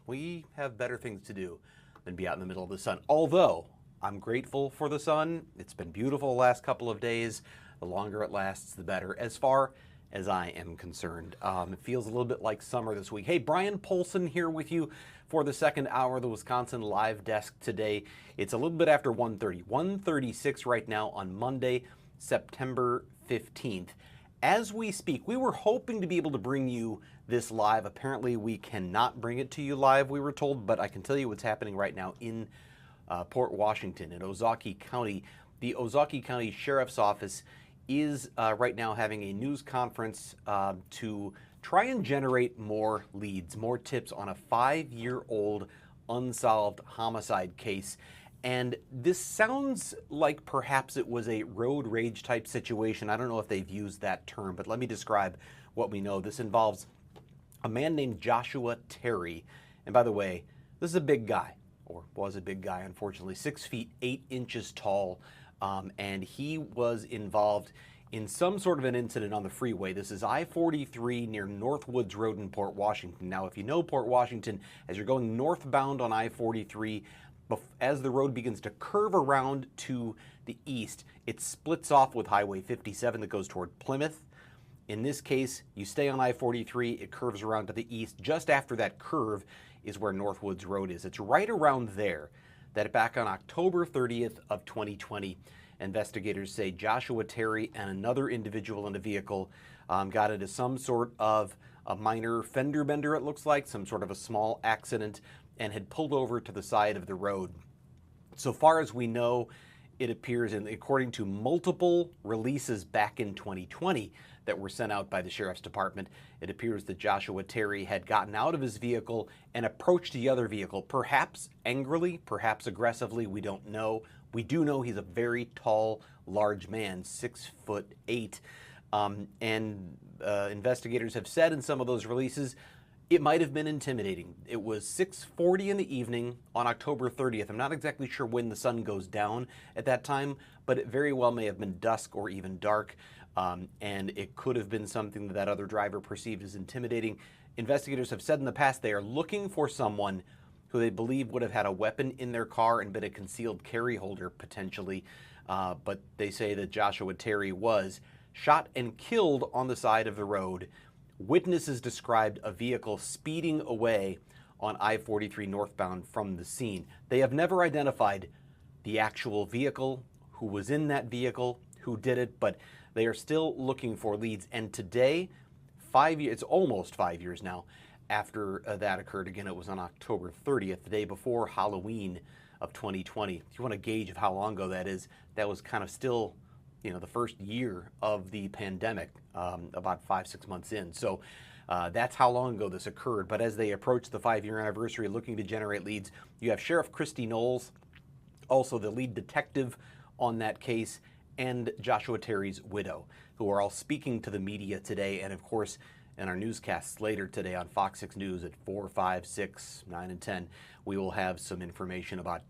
we have better things to do than be out in the middle of the sun. Although, I'm grateful for the sun. It's been beautiful the last couple of days. The longer it lasts, the better, as far as I am concerned. It feels a little bit like summer this week. Hey, Brian Polson here with you for the second hour of the Wisconsin Live Desk today. It's a little bit after 1:30, 1:36 right now on Monday, September 15th. As we speak, we were hoping to be able to bring you this live. Apparently, we cannot bring it to you live, we were told, but I can tell you what's happening right now in Port Washington, in Ozaukee County. The Ozaukee County Sheriff's Office is right now having a news conference to try and generate more leads, more tips on a 5-year-old unsolved homicide case. And this sounds like perhaps it was a road rage type situation. I don't know if they've used that term, but let me describe what we know. This involves a man named Joshua Terry. And by the way, this is a big guy, or was a big guy, unfortunately, 6 feet 8 inches tall. And he was involved in some sort of an incident on the freeway. This is I-43 near Northwoods Road in Port Washington. Now, if you know Port Washington, as you're going northbound on I-43, as the road begins to curve around to the east, it splits off with Highway 57 that goes toward Plymouth. In this case, you stay on I-43, it curves around to the east. Just after that curve is where Northwoods Road is. It's right around there that back on October 30th of 2020, investigators say Joshua Terry and another individual in a vehicle got into some sort of a minor fender bender, it looks like, some sort of a small accident, and had pulled over to the side of the road. So far as we know, it appears, and according to multiple releases back in 2020 that were sent out by the Sheriff's Department, it appears that Joshua Terry had gotten out of his vehicle and approached the other vehicle, perhaps angrily, perhaps aggressively, we don't know. We do know he's a very tall, large man, 6'8". Investigators have said in some of those releases, it might have been intimidating. It was 6:40 in the evening on October 30th. I'm not exactly sure when the sun goes down at that time, but it very well may have been dusk or even dark, and it could have been something that other driver perceived as intimidating. Investigators have said in the past they are looking for someone who they believe would have had a weapon in their car and been a concealed carry holder potentially, but they say that Joshua Terry was shot and killed on the side of the road. Witnesses described a vehicle speeding away on I-43 northbound from the scene. They have never identified the actual vehicle, who was in that vehicle, who did it, but they are still looking for leads. And today, it's almost 5 years now after that occurred. Again, it was on October 30th, the day before Halloween of 2020. If you want to gauge of how long ago that is, that was kind of still, the first year of the pandemic, about 5-6 months in. So that's how long ago this occurred. But as they approach the 5-year anniversary looking to generate leads, you have Sheriff Christy Knowles, also the lead detective on that case, and Joshua Terry's widow, who are all speaking to the media today. And of course, in our newscasts later today on FOX 6 News at 4, 5, 6, 9, and 10, we will have some information about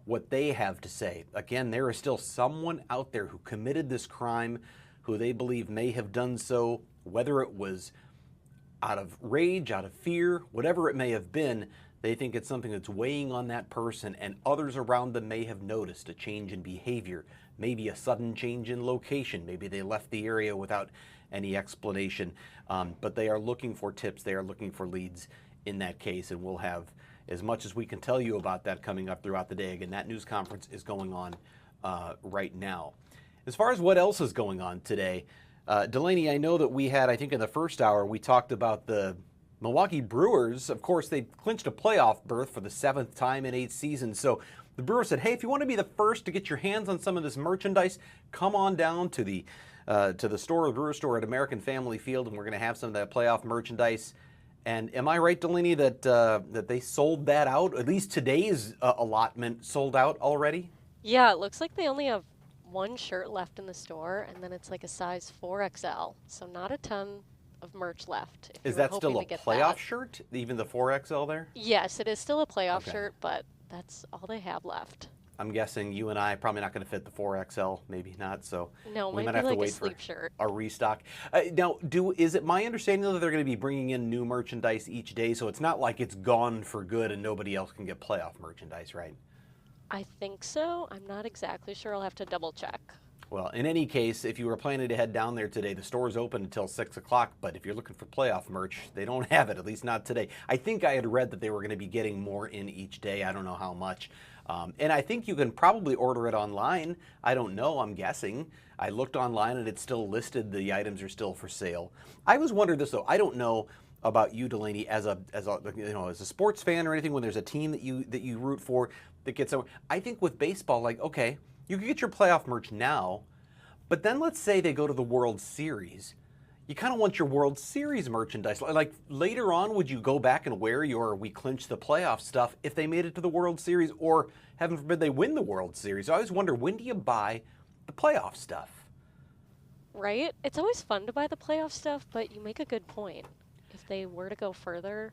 what they have to say. Again, there is still someone out there who committed this crime, who they believe may have done so, whether it was out of rage, out of fear, whatever it may have been. They think it's something that's weighing on that person, and others around them may have noticed a change in behavior, maybe a sudden change in location. Maybe they left the area without any explanation. But they are looking for tips. They are looking for leads in that case, and we'll have as much as we can tell you about that coming up throughout the day. Again, that news conference is going on right now. As far as what else is going on today, Delaney, I know that we had, I think in the first hour, we talked about the Milwaukee Brewers. Of course, they clinched a playoff berth for the 7th time in 8 seasons. So the Brewers said, hey, if you want to be the first to get your hands on some of this merchandise, come on down to the store, the Brewer store at American Family Field, and we're going to have some of that playoff merchandise. And am I right, Delaney, that they sold that out? At least today's allotment sold out already? Yeah, it looks like they only have one shirt left in the store, and then it's like a size 4XL. So not a ton of merch left. If Is you were that still hoping a to get playoff that. shirt? Even the 4XL there? Yes, it is still a playoff Okay. shirt, but that's all they have left. I'm guessing you and I probably not going to fit the 4XL, maybe not. So No, we might might be have like to a wait for sleep shirt. a restock. Now, is it my understanding that they're going to be bringing in new merchandise each day? So it's not like it's gone for good and nobody else can get playoff merchandise, right? I think so. I'm not exactly sure. I'll have to double check. Well, in any case, if you were planning to head down there today, the store's open until 6 o'clock, but if you're looking for playoff merch, they don't have it, at least not today. I think I had read that they were going to be getting more in each day. I don't know how much. And I think you can probably order it online. I don't know, I'm guessing. I looked online and it's still listed. The items are still for sale. I was wondering this, though. I don't know about you, Delaney, as a sports fan or anything, when there's a team that you root for that gets over. I think with baseball, like, okay, you can get your playoff merch now, but then let's say they go to the World Series. You kind of want your World Series merchandise. Like later on, would you go back and wear your "we clinched the playoff" stuff if they made it to the World Series, or heaven forbid they win the World Series? So I always wonder, when do you buy the playoff stuff? Right? It's always fun to buy the playoff stuff, but you make a good point. If they were to go further,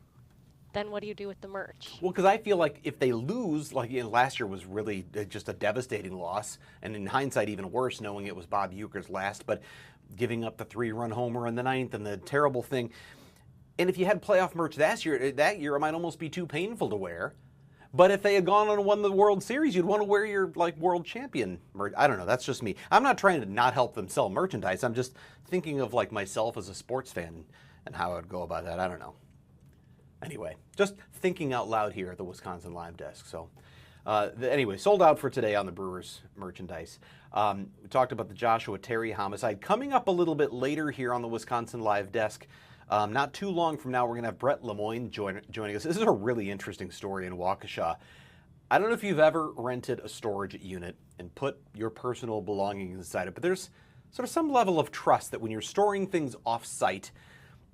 then what do you do with the merch? Well, because I feel like if they lose, like last year was really just a devastating loss, and in hindsight even worse, knowing it was Bob Uecker's last, but giving up the 3-run homer in the 9th and the terrible thing. And if you had playoff merch that year, it might almost be too painful to wear. But if they had gone on and won the World Series, you'd want to wear your world champion merch. I don't know. That's just me. I'm not trying to not help them sell merchandise. I'm just thinking of myself as a sports fan and how I would go about that. I don't know. Anyway, just thinking out loud here at the Wisconsin Live Desk. So anyway, sold out for today on the Brewers merchandise. We talked about the Joshua Terry homicide. Coming up a little bit later here on the Wisconsin Live Desk, not too long from now, we're going to have Brett Lemoyne joining us. This is a really interesting story in Waukesha. I don't know if you've ever rented a storage unit and put your personal belongings inside it, but there's sort of some level of trust that when you're storing things off-site,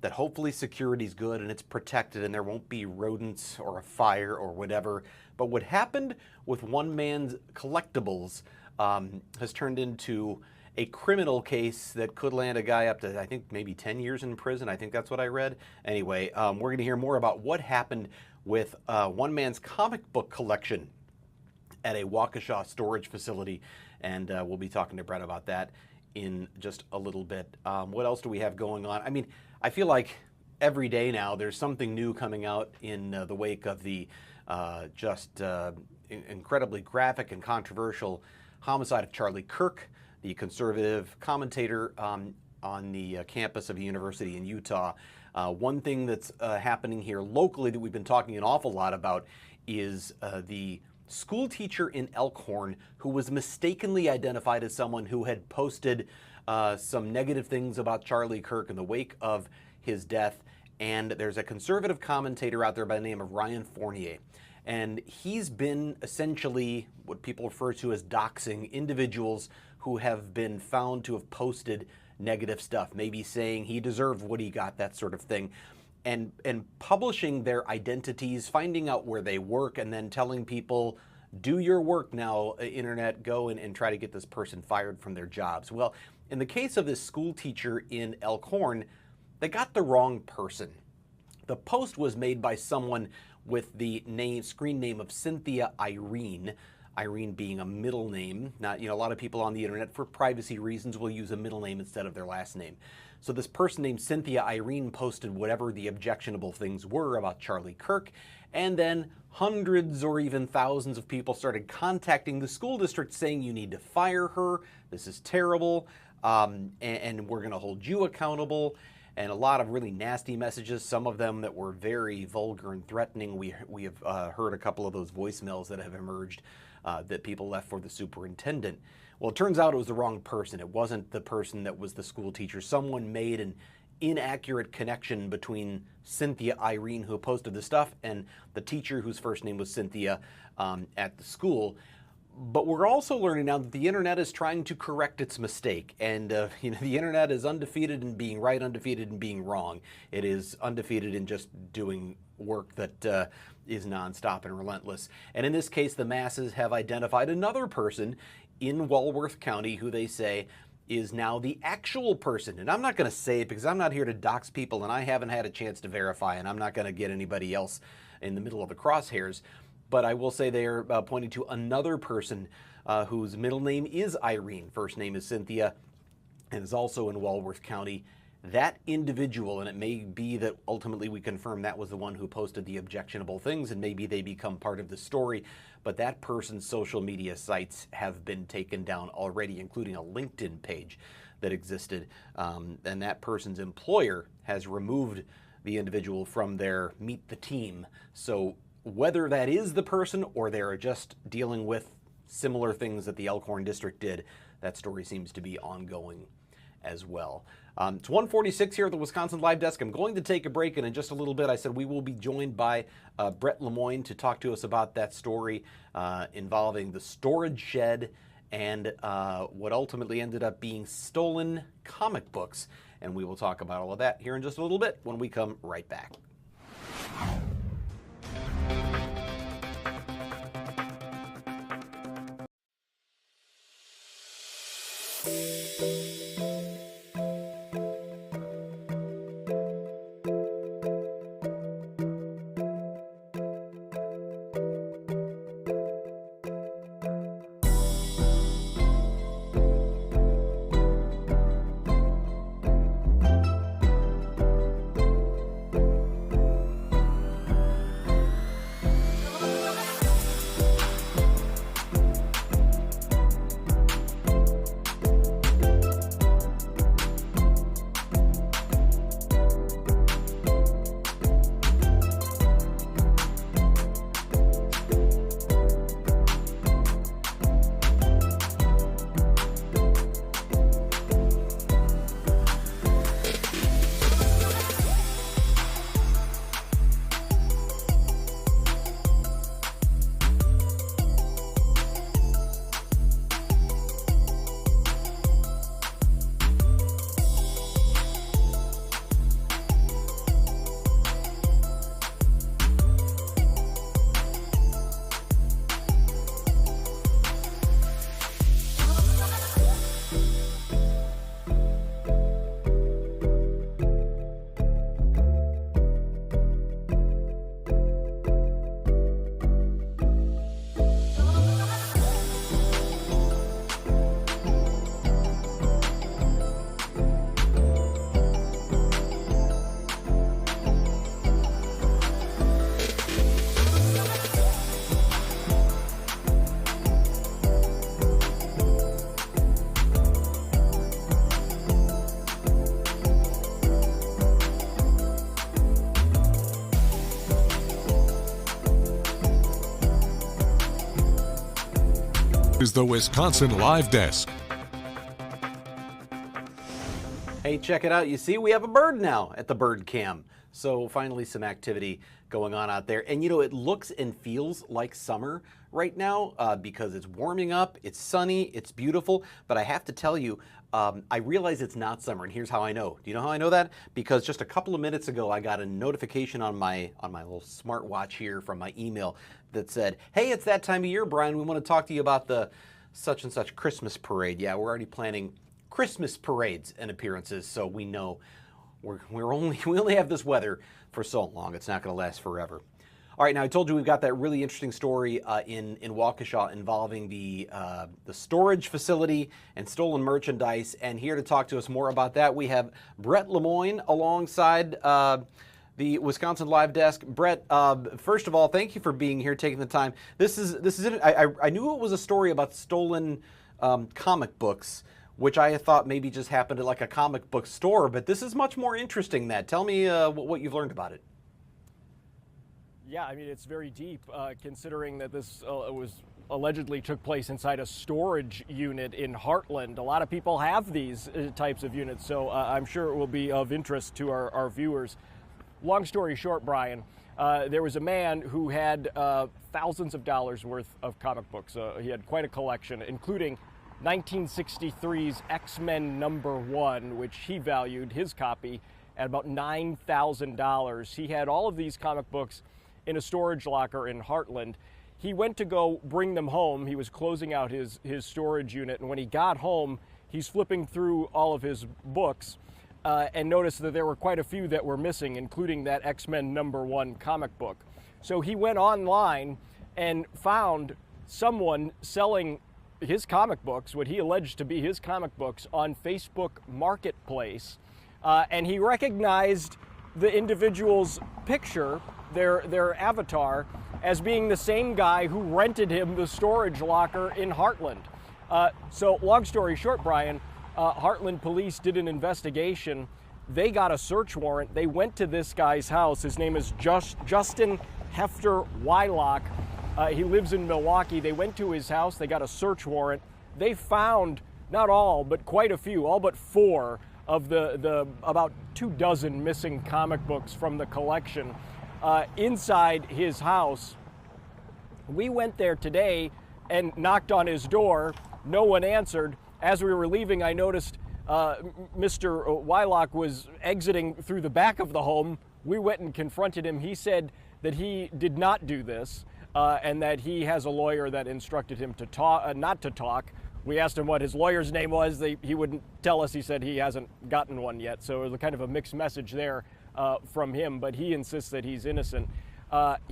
that hopefully security's good and it's protected and there won't be rodents or a fire or whatever. But what happened with one man's collectibles has turned into a criminal case that could land a guy up to, I think, maybe 10 years in prison. I think that's what I read. Anyway, we're going to hear more about what happened with one man's comic book collection at a Waukesha storage facility, and we'll be talking to Brett about that in just a little bit. What else do we have going on? I mean, I feel like every day now there's something new coming out in the wake of the incredibly graphic and controversial homicide of Charlie Kirk, the conservative commentator on the campus of a university in Utah. One thing that's happening here locally that we've been talking an awful lot about is the school teacher in Elkhorn who was mistakenly identified as someone who had posted some negative things about Charlie Kirk in the wake of his death. And there's a conservative commentator out there by the name of Ryan Fournier. And he's been essentially what people refer to as doxing individuals who have been found to have posted negative stuff, maybe saying he deserved what he got, that sort of thing. And publishing their identities, finding out where they work, and then telling people, do your work now, internet, go and try to get this person fired from their jobs. Well, in the case of this school teacher in Elkhorn, they got the wrong person. The post was made by someone with the screen name of Cynthia Irene, Irene being a middle name. Not, a lot of people on the internet, for privacy reasons, will use a middle name instead of their last name. So this person named Cynthia Irene posted whatever the objectionable things were about Charlie Kirk, and then hundreds or even thousands of people started contacting the school district saying, you need to fire her, this is terrible, and we're going to hold you accountable. And a lot of really nasty messages, some of them that were very vulgar and threatening. We have heard a couple of those voicemails that have emerged that people left for the superintendent. Well, it turns out it was the wrong person. It wasn't the person that was the school teacher. Someone made an inaccurate connection between Cynthia Irene, who posted the stuff, and the teacher whose first name was Cynthia at the school. But we're also learning now that the internet is trying to correct its mistake. And the internet is undefeated in being right, undefeated in being wrong. It is undefeated in just doing work that is nonstop and relentless. And in this case, the masses have identified another person in Walworth County who they say is now the actual person. And I'm not going to say it because I'm not here to dox people, and I haven't had a chance to verify, and I'm not going to get anybody else in the middle of the crosshairs. But I will say they are pointing to another person whose middle name is Irene, first name is Cynthia, and is also in Walworth County. That individual, and it may be that ultimately we confirm that was the one who posted the objectionable things, and maybe they become part of the story, but that person's social media sites have been taken down already, including a LinkedIn page that existed, and that person's employer has removed the individual from their Meet the Team. So whether that is the person or they're just dealing with similar things that the Elkhorn District did, that story seems to be ongoing as well. It's 1:46 here at the Wisconsin Live Desk. I'm going to take a break, and in just a little bit I said we will be joined by Brett Lemoyne to talk to us about that story involving the storage shed and what ultimately ended up being stolen comic books. And we will talk about all of that here in just a little bit when we come right back. Is the Wisconsin Live Desk. Hey, check it out. You see, we have a bird now at the bird cam. So finally some activity going on out there. And you know, it looks and feels like summer right now because it's warming up, it's sunny, it's beautiful. But I have to tell you, I realize it's not summer, and here's how I know. Do you know how I know that? Because just a couple of minutes ago, I got a notification on my little smartwatch here from my email that said, hey, it's that time of year, Brian. We want to talk to you about the such and such Christmas parade. Yeah, we're already planning Christmas parades and appearances, so we know we only have this weather for so long. It's not going to last forever. All right, now I told you we've got that really interesting story in Waukesha involving the storage facility and stolen merchandise. And here to talk to us more about that, we have Brett Lemoyne alongside the Wisconsin Live Desk. Brett, first of all, thank you for being here, taking the time. This is it. I knew it was a story about stolen comic books, which I thought maybe just happened at like a comic book store, but this is much more interesting than that. Tell me what you've learned about it. Yeah, I mean, it's very deep, considering that this allegedly took place inside a storage unit in Heartland. A lot of people have these types of units, so I'm sure it will be of interest to our viewers. Long story short, Brian, there was a man who had thousands of dollars worth of comic books. He had quite a collection, including 1963's X-Men #1, which he valued his copy at about $9,000. He had all of these comic books in a storage locker in Heartland. He went to go bring them home. He was closing out his storage unit, and when he got home, he's flipping through all of his books and noticed that there were quite a few that were missing, including that X-Men #1 comic book. So he went online and found someone selling his comic books, what he alleged to be his comic books, on Facebook Marketplace. And he recognized the individual's picture, their avatar, as being the same guy who rented him the storage locker in Heartland. So long story short, Brian, Heartland police did an investigation. They got a search warrant. They went to this guy's house. His name is Justin Hefter Wylock. He lives in Milwaukee. They went to his house. They got a search warrant. They found not all, but quite a few, all but 4 of the about 24 missing comic books from the collection inside his house. We went there today and knocked on his door. No one answered. As we were leaving, I noticed Mr. Wylock was exiting through the back of the home. We went and confronted him. He said that he did not do this and that he has a lawyer that instructed him to talk, not to talk. We asked him what his lawyer's name was. He wouldn't tell us. He said he hasn't gotten one yet. So it was kind of a mixed message there from him, but he insists that he's innocent.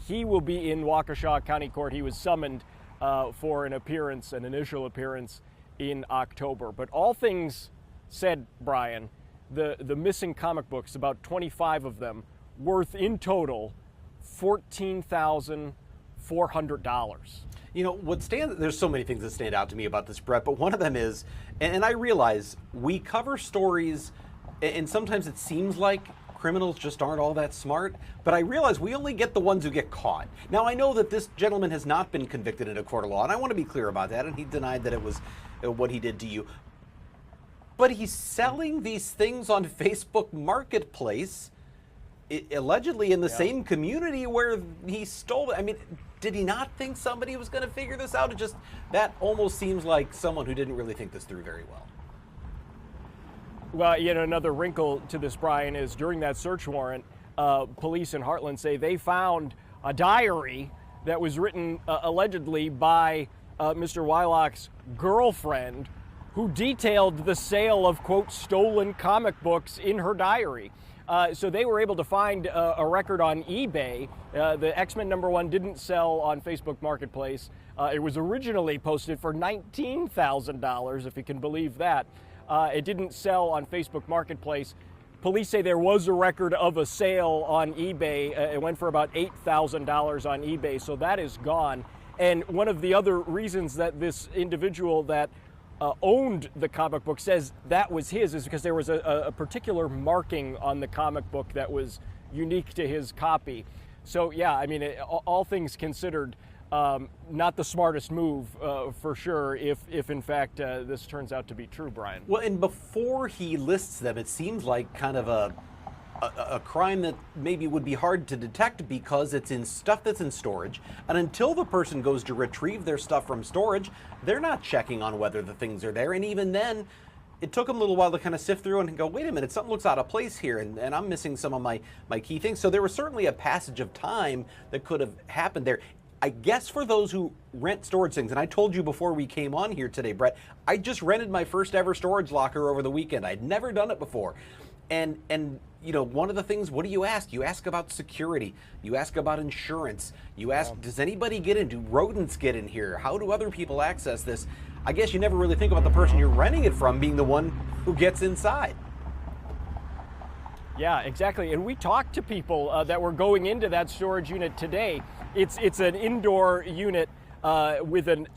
He will be in Waukesha County Court. He was summoned for an initial appearance in October. But all things said, Brian, the missing comic books, about 25 of them, worth in total $14,400. You know, there's so many things that stand out to me about this, Brett, but one of them is, and I realize we cover stories, and sometimes it seems like criminals just aren't all that smart, but I realize we only get the ones who get caught. Now, I know that this gentleman has not been convicted in a court of law, and I want to be clear about that, and he denied that it was what he did to you. But he's selling these things on Facebook Marketplace, allegedly in the same community where he stole it. I mean, did he not think somebody was going to figure this out? That almost seems like someone who didn't really think this through very well. Well, another wrinkle to this, Brian, is during that search warrant, police in Heartland say they found a diary that was written allegedly by Mr. Wylock's girlfriend, who detailed the sale of, quote, stolen comic books in her diary. So they were able to find a record on eBay. The X-Men #1 didn't sell on Facebook Marketplace. It was originally posted for $19,000, if you can believe that. It didn't sell on Facebook Marketplace. Police say there was a record of a sale on eBay. It went for about $8,000 on eBay, so that is gone. And one of the other reasons that this individual that owned the comic book says that was his is because there was a particular marking on the comic book that was unique to his copy. So yeah, I mean, all things considered, not the smartest move for sure if in fact this turns out to be true, Brian. Well, and before he lists them, it seems like kind of a crime that maybe would be hard to detect because it's in stuff that's in storage, and until the person goes to retrieve their stuff from storage, they're not checking on whether the things are there. And even then, it took them a little while to kind of sift through and go, wait a minute, something looks out of place here, and I'm missing some of my key things. So there was certainly a passage of time that could have happened there. I guess for those who rent storage things, and I told you before we came on here today, Brett, I just rented my first ever storage locker over the weekend. I'd never done it before. And one of the things, what do you ask? You ask about security. You ask about insurance. You ask, does anybody get in? Do rodents get in here? How do other people access this? I guess you never really think about the person you're renting it from being the one who gets inside. Yeah, exactly. And we talked to people that were going into that storage unit today. It's an indoor unit with an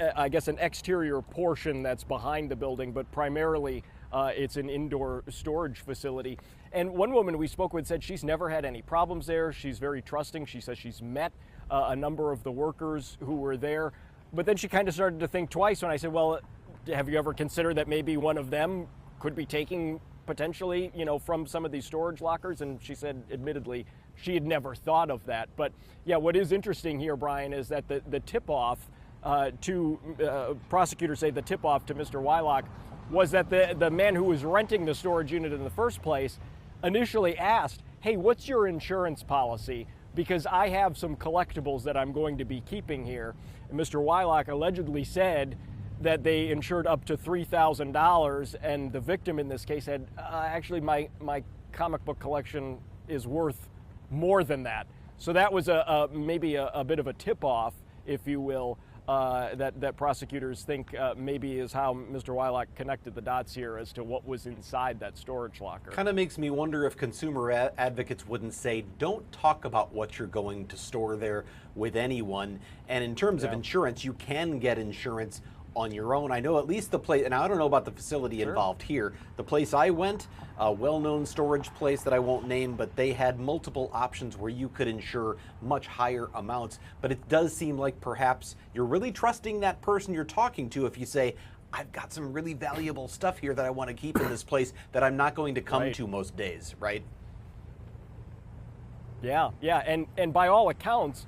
exterior portion that's behind the building, but primarily it's an indoor storage facility. And one woman we spoke with said she's never had any problems there. She's very trusting. She says she's met a number of the workers who were there. But then she kind of started to think twice when I said, well, have you ever considered that maybe one of them could be taking potentially, from some of these storage lockers? And she said, admittedly, she had never thought of that. But yeah, what is interesting here, Brian, is that the tip-off prosecutors say the tip-off to Mr. Wylock was that the man who was renting the storage unit in the first place initially asked, hey, what's your insurance policy? Because I have some collectibles that I'm going to be keeping here. And Mr. Wylock allegedly said that they insured up to $3,000, and the victim in this case said, actually, my comic book collection is worth more than that. So that was maybe a bit of a tip-off, if you will, that prosecutors think maybe is how Mr. Weilock connected the dots here as to what was inside that storage locker. Kind of makes me wonder if consumer advocates wouldn't say, don't talk about what you're going to store there with anyone. And in terms of insurance, you can get insurance on your own. I know at least the place, and I don't know about the facility involved here, the place I went, a well-known storage place that I won't name, but they had multiple options where you could insure much higher amounts. But it does seem like perhaps you're really trusting that person you're talking to if you say, I've got some really valuable stuff here that I want to keep in this place that I'm not going to come to most days, right? Yeah, and by all accounts,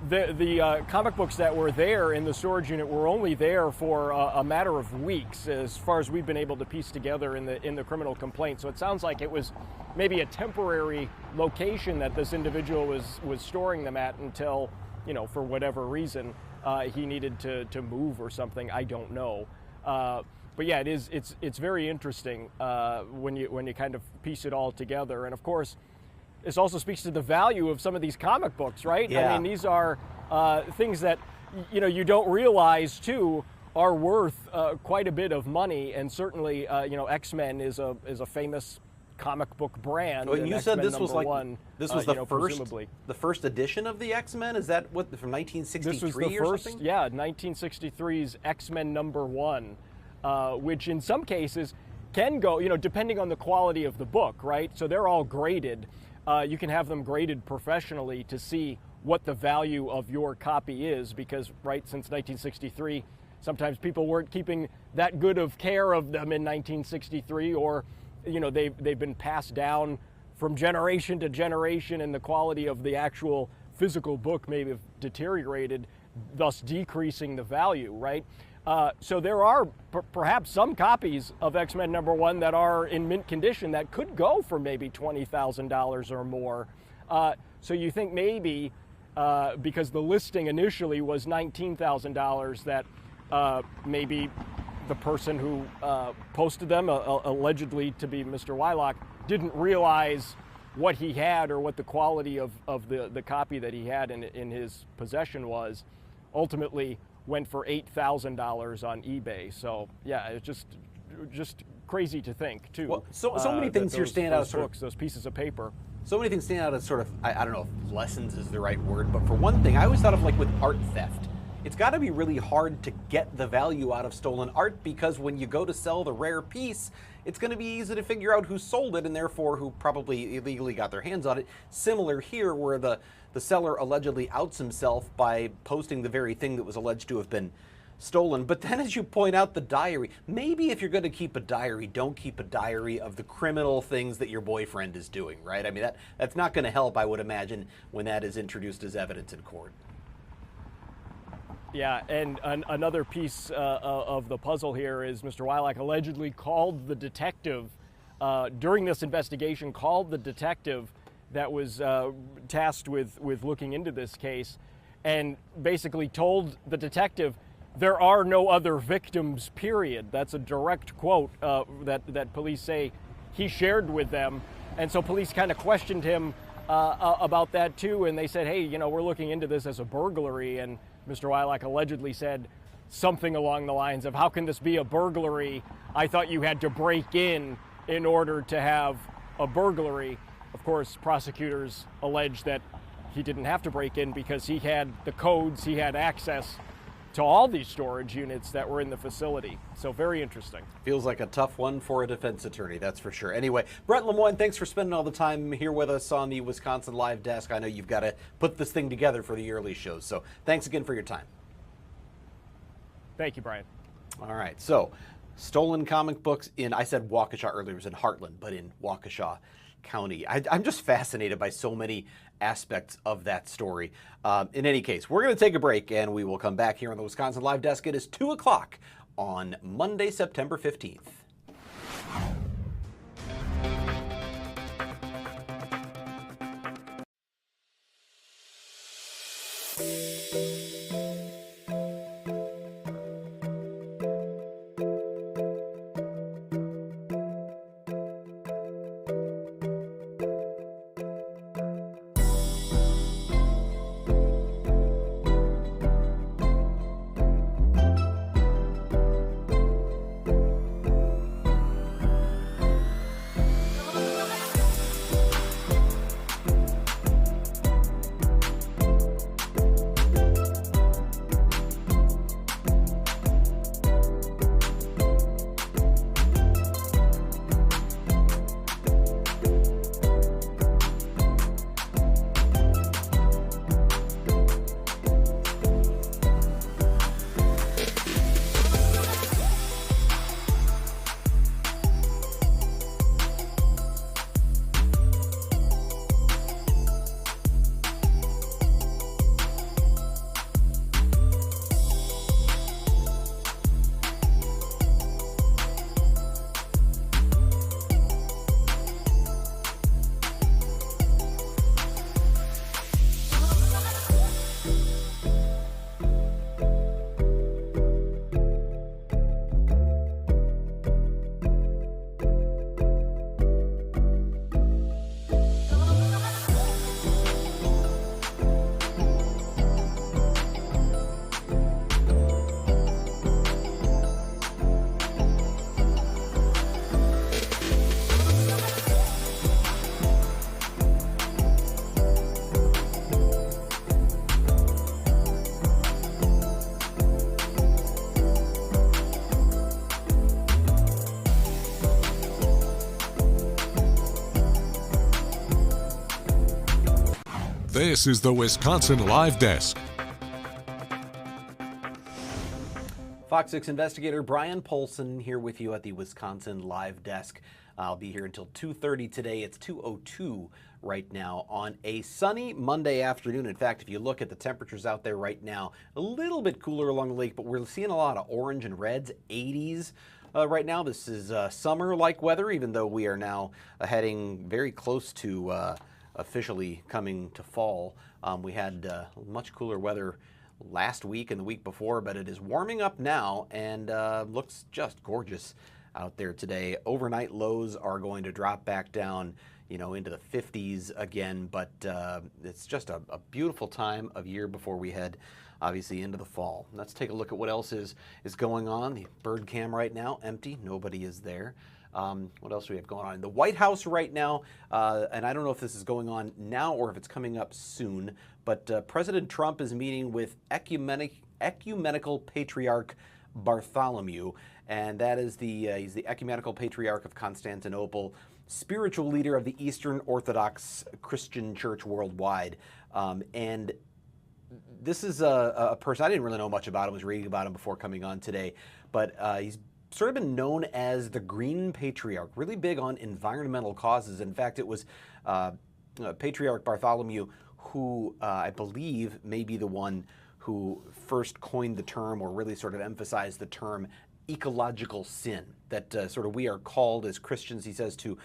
the comic books that were there in the storage unit were only there for a matter of weeks, as far as we've been able to piece together in the criminal complaint. So it sounds like it was maybe a temporary location that this individual was storing them at until, for whatever reason, he needed to move or something. I don't know. But yeah, it's very interesting when you kind of piece it all together. And of course, this also speaks to the value of some of these comic books, right? Yeah. I mean, these are things that, you don't realize, too, are worth quite a bit of money. And certainly, X-Men is a famous comic book brand. Well, and you said this was like one, this was the first edition of the X-Men. Is that what from 1963 this was the or first, something? Yeah, 1963's X-Men #1, which in some cases can go, depending on the quality of the book, right? So they're all graded. You can have them graded professionally to see what the value of your copy is, because since 1963, sometimes people weren't keeping that good of care of them in 1963, or they've been passed down from generation to generation, and the quality of the actual physical book may have deteriorated, thus decreasing the value, right? So there are perhaps some copies of X-Men #1 that are in mint condition that could go for maybe $20,000 or more. So you think maybe because the listing initially was $19,000 that maybe the person who posted them, allegedly to be Mr. Weilock, didn't realize what he had or what the quality of the copy that he had in his possession was. Ultimately went for $8,000 on eBay. So yeah, it's just crazy to think too. Well, so many things here stand out. Those pieces of paper. So many things stand out as sort of, I don't know if lessons is the right word, but for one thing, I always thought of like with art theft. It's got to be really hard to get the value out of stolen art, because when you go to sell the rare piece, it's going to be easy to figure out who sold it and therefore who probably illegally got their hands on it. Similar here, where the seller allegedly outs himself by posting the very thing that was alleged to have been stolen. But then, as you point out, the diary. Maybe if you're going to keep a diary, don't keep a diary of the criminal things that your boyfriend is doing, right? I mean, that's not going to help, I would imagine, when that is introduced as evidence in court. Yeah, and another piece of the puzzle here is Mr. Weilock allegedly called the detective during this investigation, called the detective that was tasked with looking into this case, and basically told the detective, there are no other victims, period. That's a direct quote that police say he shared with them. And so police kind of questioned him about that too, and they said, hey, we're looking into this as a burglary, and Mr. Weilock allegedly said something along the lines of, how can this be a burglary? I thought you had to break in order to have a burglary. Of course, prosecutors allege that he didn't have to break in because he had the codes, he had access to all these storage units that were in the facility. So very interesting. Feels like a tough one for a defense attorney, that's for sure. Anyway, Brent Lemoyne, thanks for spending all the time here with us on the Wisconsin Live Desk. I know you've got to put this thing together for the yearly shows, so thanks again for your time. Thank you, Brian. All right, so stolen comic books I said Waukesha earlier, it was in Heartland, but in Waukesha County. I'm just fascinated by so many aspects of that story. In any case, we're going to take a break, and we will come back here on the Wisconsin Live Desk. It is 2 o'clock on Monday, September 15th. This is the Wisconsin Live Desk. Fox 6 investigator Brian Polson here with you at the Wisconsin Live Desk. I'll be here until 2:30 today. It's 2:02 right now on a sunny Monday afternoon. In fact, if you look at the temperatures out there right now, a little bit cooler along the lake, but we're seeing a lot of orange and reds, 80s. Right now, this is summer-like weather, even though we are now heading very close to officially coming to fall. We had much cooler weather last week and the week before, but it is warming up now and looks just gorgeous out there today. Overnight lows are going to drop back down, into the 50s again, but it's just a beautiful time of year before we head obviously into the fall. Let's take a look at what else is going on. The bird cam right now, empty. Nobody is there. What else do we have going on? In the White House right now, and I don't know if this is going on now or if it's coming up soon, but President Trump is meeting with Ecumenical Patriarch Bartholomew, and that is he's the Ecumenical Patriarch of Constantinople, spiritual leader of the Eastern Orthodox Christian Church worldwide. And this is a person I didn't really know much about him. I was reading about him before coming on today, but he's sort of been known as the Green Patriarch, really big on environmental causes. In fact, it was Patriarch Bartholomew who I believe may be the one who first coined the term, or really sort of emphasized the term, ecological sin, that sort of we are called as Christians, he says, to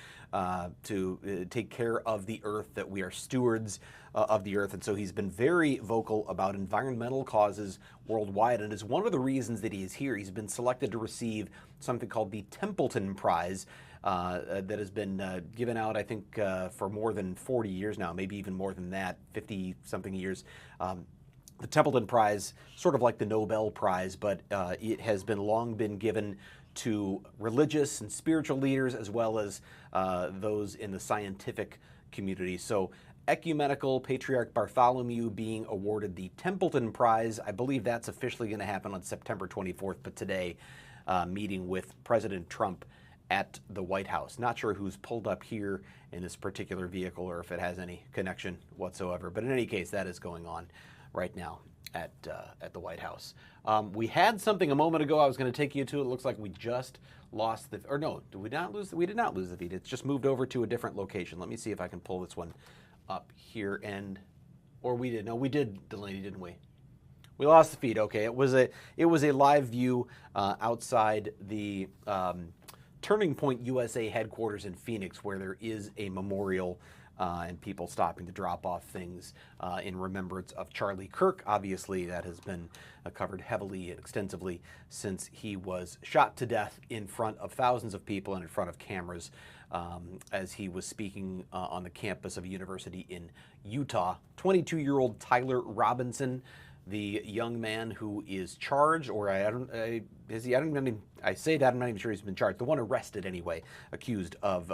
take care of the earth, that we are stewards of the earth. And so he's been very vocal about environmental causes worldwide, and is one of the reasons that he is here. He's been selected to receive something called the Templeton Prize that has been given out, I think, for more than 40 years now, maybe even more than that, 50-something years. The Templeton Prize, sort of like the Nobel Prize, but it has long been given to religious and spiritual leaders, as well as those in the scientific community. So Ecumenical Patriarch Bartholomew being awarded the Templeton Prize. I believe that's officially going to happen on September 24th, but today, meeting with President Trump at the White House. Not sure who's pulled up here in this particular vehicle or if it has any connection whatsoever, but in any case, that is going on right now at the White House. We had something a moment ago I was going to take you to. It looks like we just lost the, or no, did we not lose? We did not lose the feed. It's just moved over to a different location. Let me see if I can pull this one up here, or we did. No, we did, Delaney, didn't we? We lost the feed. Okay, it was a live view outside the Turning Point USA headquarters in Phoenix, where there is a memorial and people stopping to drop off things in remembrance of Charlie Kirk. Obviously, that has been covered heavily and extensively since he was shot to death in front of thousands of people and in front of cameras as he was speaking on the campus of a university in Utah. 22-year-old Tyler Robinson, the young man who is charged, or I'm not even sure he's been charged. The one arrested anyway, accused of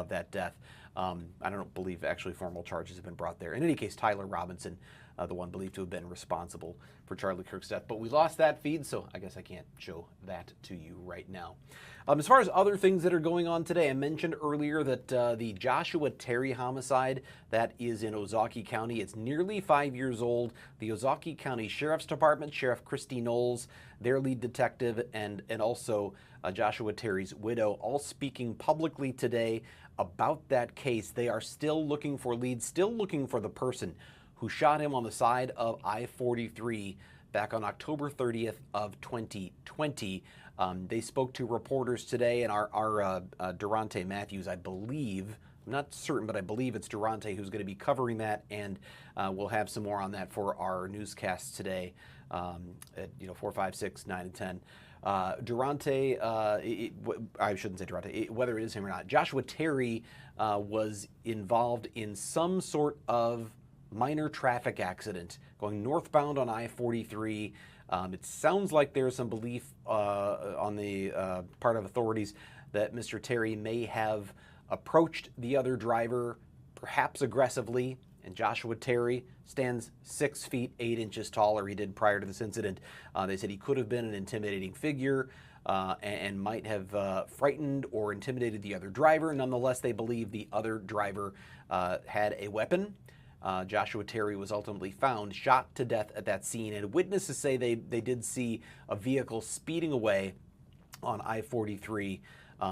that death. I don't believe actually formal charges have been brought there. In any case, Tyler Robinson, the one believed to have been responsible for Charlie Kirk's death. But we lost that feed, so I guess I can't show that to you right now. As far as other things that are going on today, I mentioned earlier that the Joshua Terry homicide, that is in Ozaukee County. It's nearly 5 years old. The Ozaukee County Sheriff's Department, Sheriff Christy Knowles, their lead detective, and also Joshua Terry's widow, all speaking publicly today about that case. They are still looking for leads, still looking for the person who shot him on the side of I-43 back on October 30th of 2020. They spoke to reporters today, and our Durante Matthews, I believe, I'm not certain, but I believe it's Durante who's going to be covering that, and we'll have some more on that for our newscasts today at 4, 5, 6, 9, and 10. Durante, I shouldn't say Durante, whether it is him or not, Joshua Terry was involved in some sort of minor traffic accident going northbound on I-43. It sounds like there's some belief on the part of authorities that Mr. Terry may have approached the other driver, perhaps aggressively, and Joshua Terry stands 6 feet 8 inches taller. He did prior to this incident. They said he could have been an intimidating figure and might have frightened or intimidated the other driver. Nonetheless, they believe the other driver had a weapon. Joshua Terry was ultimately found shot to death at that scene, and witnesses say they did see a vehicle speeding away on I-43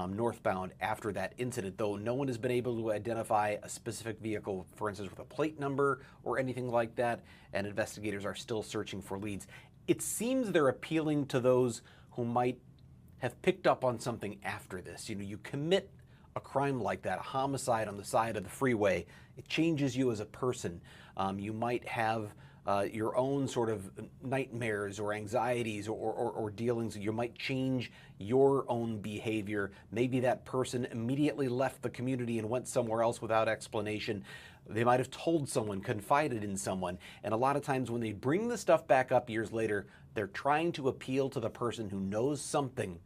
northbound after that incident, though no one has been able to identify a specific vehicle, for instance, with a plate number or anything like that, and investigators are still searching for leads. It seems they're appealing to those who might have picked up on something after this. You know, you commit a crime like that, a homicide on the side of the freeway, it changes you as a person. You might have your own sort of nightmares or anxieties or dealings. You might change your own behavior. Maybe that person immediately left the community and went somewhere else without explanation. They might have told someone, confided in someone. And a lot of times when they bring the stuff back up years later, they're trying to appeal to the person who knows something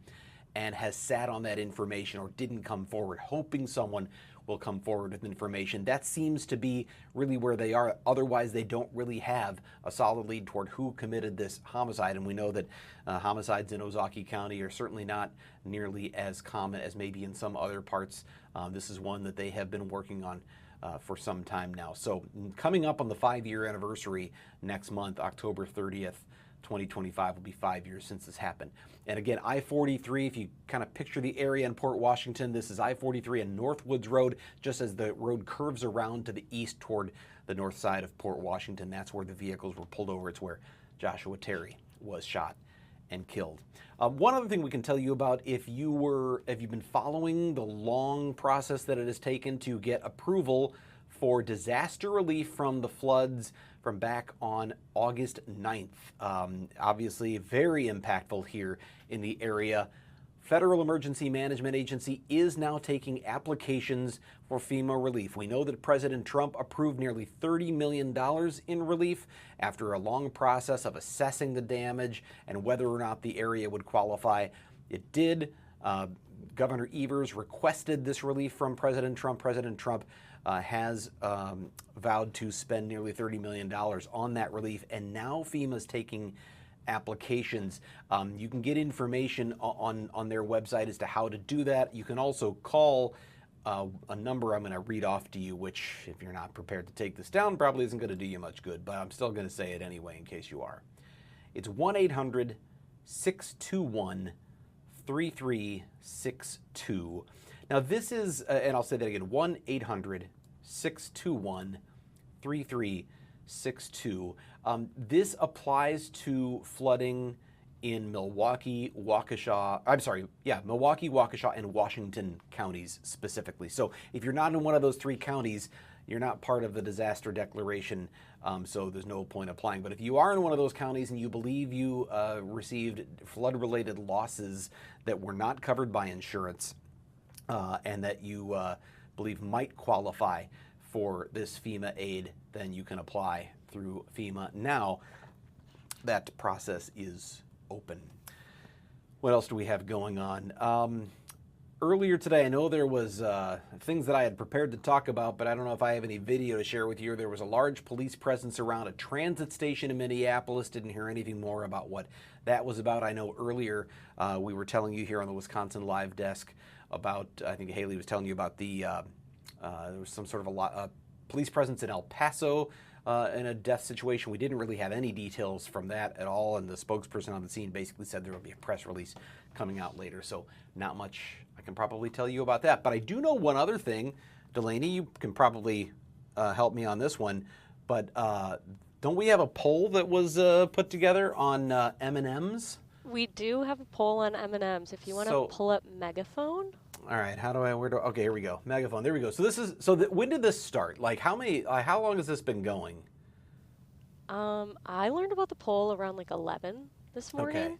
and has sat on that information or didn't come forward, hoping someone will come forward with information. That seems to be really where they are. Otherwise, they don't really have a solid lead toward who committed this homicide. And we know that homicides in Ozaukee County are certainly not nearly as common as maybe in some other parts. This is one that they have been working on for some time now. So coming up on the 5-year anniversary next month, October 30th, 2025 will be 5 years since this happened. And again, I-43, if you kind of picture the area in Port Washington, this is I-43 and Northwoods Road, just as the road curves around to the east toward the north side of Port Washington. That's where the vehicles were pulled over. It's where Joshua Terry was shot and killed. One other thing we can tell you about, if you've been following the long process that it has taken to get approval for disaster relief from the floods from back on August 9th. Obviously very impactful here in the area. Federal Emergency Management Agency is now taking applications for FEMA relief. We know that President Trump approved nearly $30 million in relief after a long process of assessing the damage and whether or not the area would qualify. It did. Governor Evers requested this relief from President Trump. President Trump has vowed to spend nearly $30 million on that relief, and now FEMA's taking applications. You can get information on their website as to how to do that. You can also call a number I'm going to read off to you, which, if you're not prepared to take this down, probably isn't going to do you much good, but I'm still going to say it anyway in case you are. It's 1-800-621-3362. Now this is, and I'll say that again, 1-800-621-3362. This applies to flooding in Milwaukee, Waukesha, and Washington counties specifically. So if you're not in one of those three counties, you're not part of the disaster declaration, so there's no point applying. But if you are in one of those counties and you believe you received flood-related losses that were not covered by insurance, and that you believe might qualify for this FEMA aid, then you can apply through FEMA now. That process is open. What else do we have going on? Earlier today, I know there was things that I had prepared to talk about, but I don't know if I have any video to share with you. There was a large police presence around a transit station in Minneapolis. Didn't hear anything more about what that was about. I know earlier we were telling you here on the Wisconsin Live Desk about, I think Haley was telling you about the, there was some sort of police presence in El Paso in a death situation. We didn't really have any details from that at all, and the spokesperson on the scene basically said there would be a press release coming out later, so not much I can probably tell you about that. But I do know one other thing. Delaney, you can probably help me on this one, but don't we have a poll that was put together on M&Ms? We do have a poll on M&Ms. If you want to pull up Megaphone. All right, okay, here we go. Megaphone, there we go. So this is, when did this start? Like how long has this been going? I learned about the poll around like 11 this morning. Okay.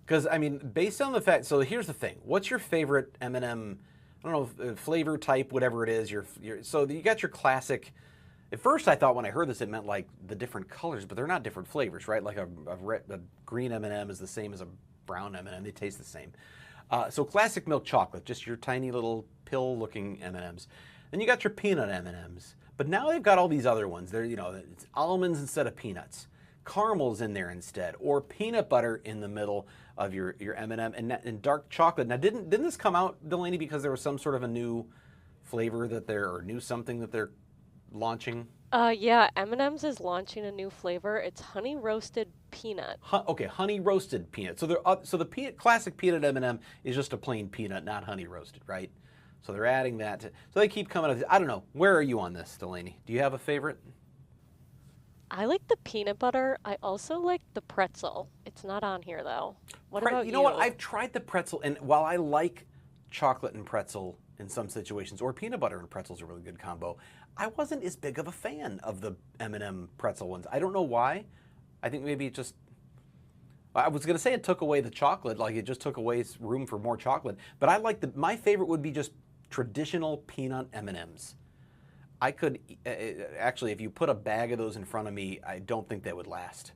Because, I mean, based on the fact, so here's the thing. What's your favorite M&M, I don't know, flavor type, whatever it is. So you got your classic. At first I thought when I heard this it meant like the different colors, but they're not different flavors, right? Like a green M&M is the same as a brown M&M. They taste the same. So classic milk chocolate, just your tiny little pill-looking M&Ms. Then you got your peanut M&Ms. But now they've got all these other ones. They're, it's almonds instead of peanuts. Caramels in there instead, or peanut butter in the middle of your M&M, and dark chocolate. Now, didn't this come out, Delaney, because there was some sort of a new flavor that or new something that they're launching? Yeah, M&M's is launching a new flavor. It's honey roasted peanut. Okay, honey roasted peanut. So so the classic peanut M&M is just a plain peanut, not honey roasted, right? So they're adding that. So they keep coming up. I don't know. Where are you on this, Delaney? Do you have a favorite? I like the peanut butter. I also like the pretzel. It's not on here though. What about you? You know what? I've tried the pretzel, and while I like chocolate and pretzel in some situations, or peanut butter and pretzel is a really good combo, I wasn't as big of a fan of the M&M pretzel ones. I don't know why. I think maybe it just, I was going to say it took away the chocolate, like it just took away room for more chocolate. But I like my favorite would be just traditional peanut M&Ms. I could, actually, if you put a bag of those in front of me, I don't think they would last.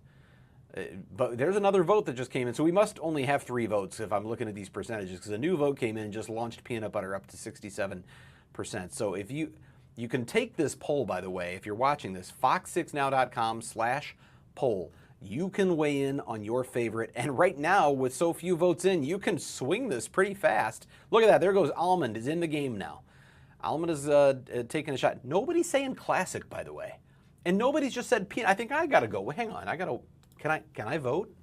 But there's another vote that just came in, so we must only have 3 votes if I'm looking at these percentages, because a new vote came in and just launched peanut butter up to 67%. So if you can take this poll, by the way, if you're watching this, fox6now.com/poll. You can weigh in on your favorite, and right now, with so few votes in, you can swing this pretty fast. Look at that, there goes Almond, is in the game now. Almond is taking a shot. Nobody's saying classic, by the way. And nobody's just said peanut. I think I gotta go. Well, hang on, can I vote?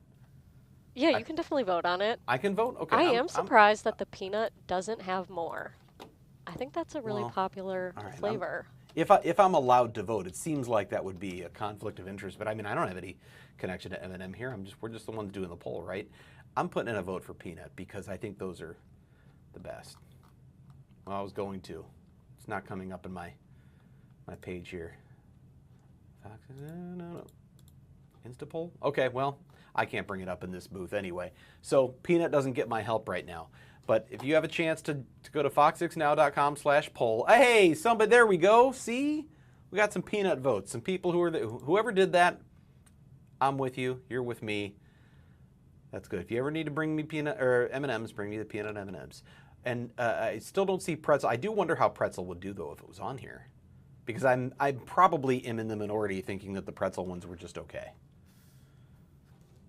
Yeah, you can definitely vote on it. I can vote? Okay. I am surprised that the peanut doesn't have more. I think that's a really popular flavor. If I'm allowed to vote, it seems like that would be a conflict of interest, but I mean, I don't have any connection to M&M here. We're just the ones doing the poll, right? I'm putting in a vote for peanut because I think those are the best. Well, I was going to. It's not coming up in my page here. No. Instapoll? Okay, well, I can't bring it up in this booth anyway. So peanut doesn't get my help right now. But if you have a chance to go to fox6now.com/poll, hey, somebody, there we go. See? We got some peanut votes. Some people whoever did that, I'm with you. You're with me. That's good. If you ever need to bring me peanut or M&Ms, bring me the peanut M&Ms. And I still don't see pretzel. I do wonder how pretzel would do, though, if it was on here. Because I probably am in the minority thinking that the pretzel ones were just okay.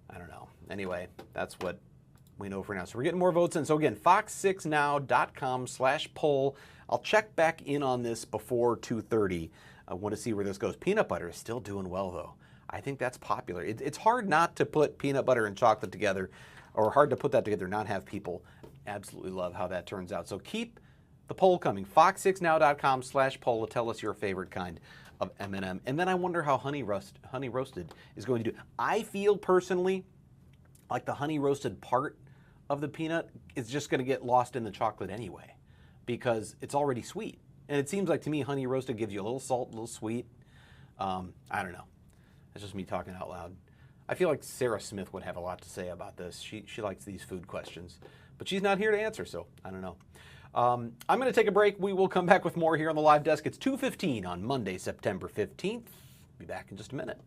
I don't know. Anyway, that's what we know for now. So we're getting more votes in. So again, fox6now.com/poll. I'll check back in on this before 2:30. I want to see where this goes. Peanut butter is still doing well, though. I think that's popular. It's hard not to put peanut butter and chocolate together, or hard to put that together and not have people absolutely love how that turns out. So keep the poll coming. fox6now.com/poll to tell us your favorite kind of M&M. And then I wonder how honey roasted is going to do. I feel personally like the honey roasted part of the peanut is just going to get lost in the chocolate anyway because it's already sweet. And it seems like to me honey roasted gives you a little salt, a little sweet. I don't know. That's just me talking out loud. I feel like Sarah Smith would have a lot to say about this. She likes these food questions, but she's not here to answer, so I don't know. I'm going to take a break. We will come back with more here on the live desk. It's 2:15 on Monday, September 15th. Be back in just a minute.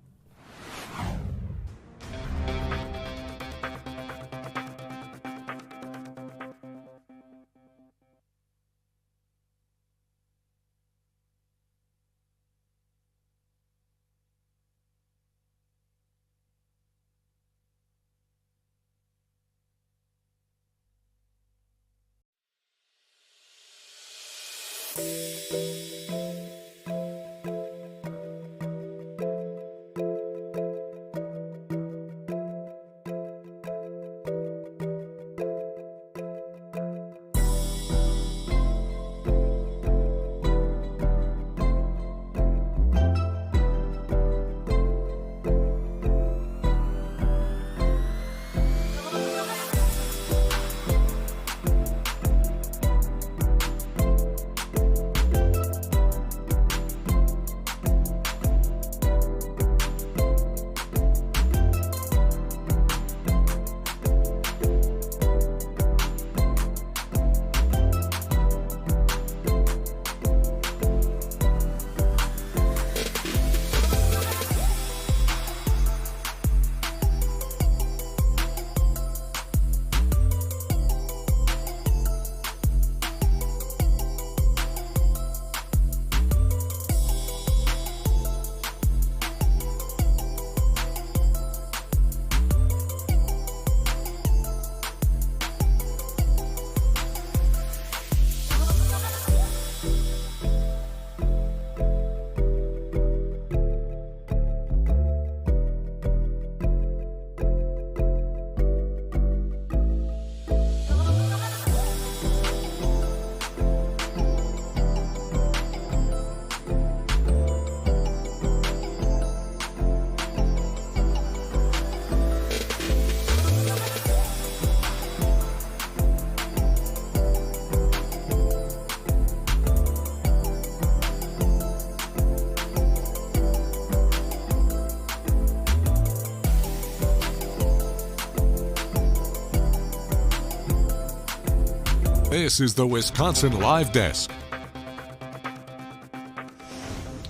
This is the Wisconsin Live Desk.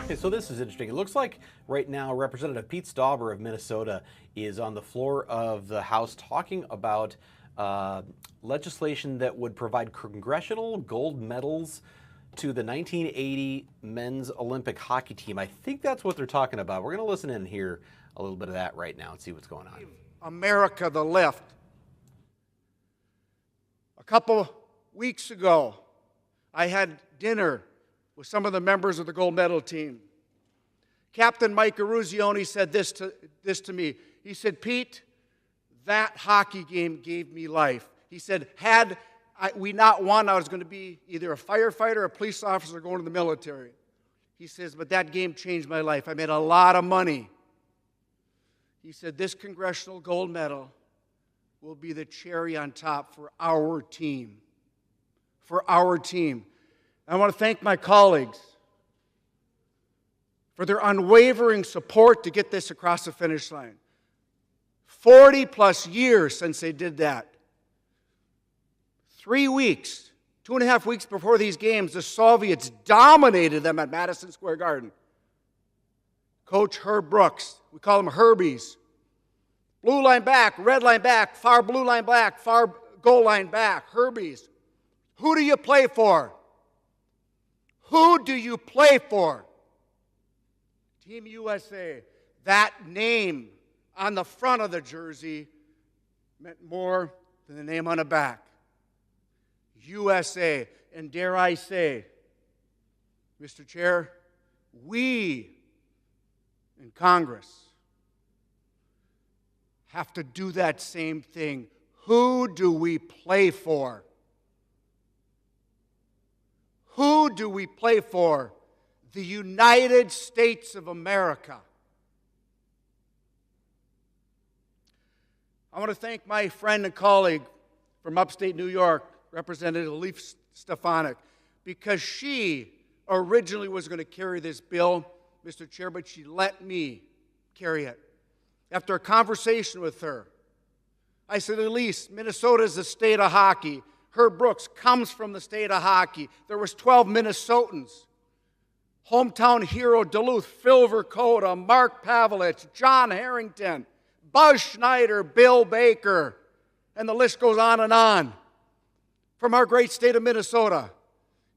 Okay, so this is interesting. It looks like right now Representative Pete Stauber of Minnesota is on the floor of the House talking about legislation that would provide congressional gold medals to the 1980 men's Olympic hockey team. I think that's what they're talking about. We're going to listen in and hear a little bit of that right now and see what's going on. America the left. A couple weeks ago, I had dinner with some of the members of the gold medal team. Captain Mike Eruzione said this to me. He said, Pete, that hockey game gave me life. He said, had we not won, I was going to be either a firefighter, a police officer, or going to the military. He says, but that game changed my life. I made a lot of money. He said, this congressional gold medal will be the cherry on top for our team. For our team. I want to thank my colleagues for their unwavering support to get this across the finish line. 40 plus years since they did that. 3 weeks, 2.5 weeks before these games, the Soviets dominated them at Madison Square Garden. Coach Herb Brooks, we call him Herbies. Blue line back, red line back, far blue line back, far goal line back, Herbies. Who do you play for? Who do you play for? Team USA. That name on the front of the jersey meant more than the name on the back. USA. And dare I say, Mr. Chair, we in Congress have to do that same thing. Who do we play for? Who do we play for? The United States of America. I want to thank my friend and colleague from upstate New York, Representative Leif Stefanik, because she originally was going to carry this bill, Mr. Chair, but she let me carry it. After a conversation with her, I said, Elise, Minnesota is the state of hockey. Herb Brooks comes from the state of hockey. There was 12 Minnesotans. Hometown hero Duluth, Phil Verkota, Mark Pavelich, John Harrington, Buzz Schneider, Bill Baker, and the list goes on and on. From our great state of Minnesota.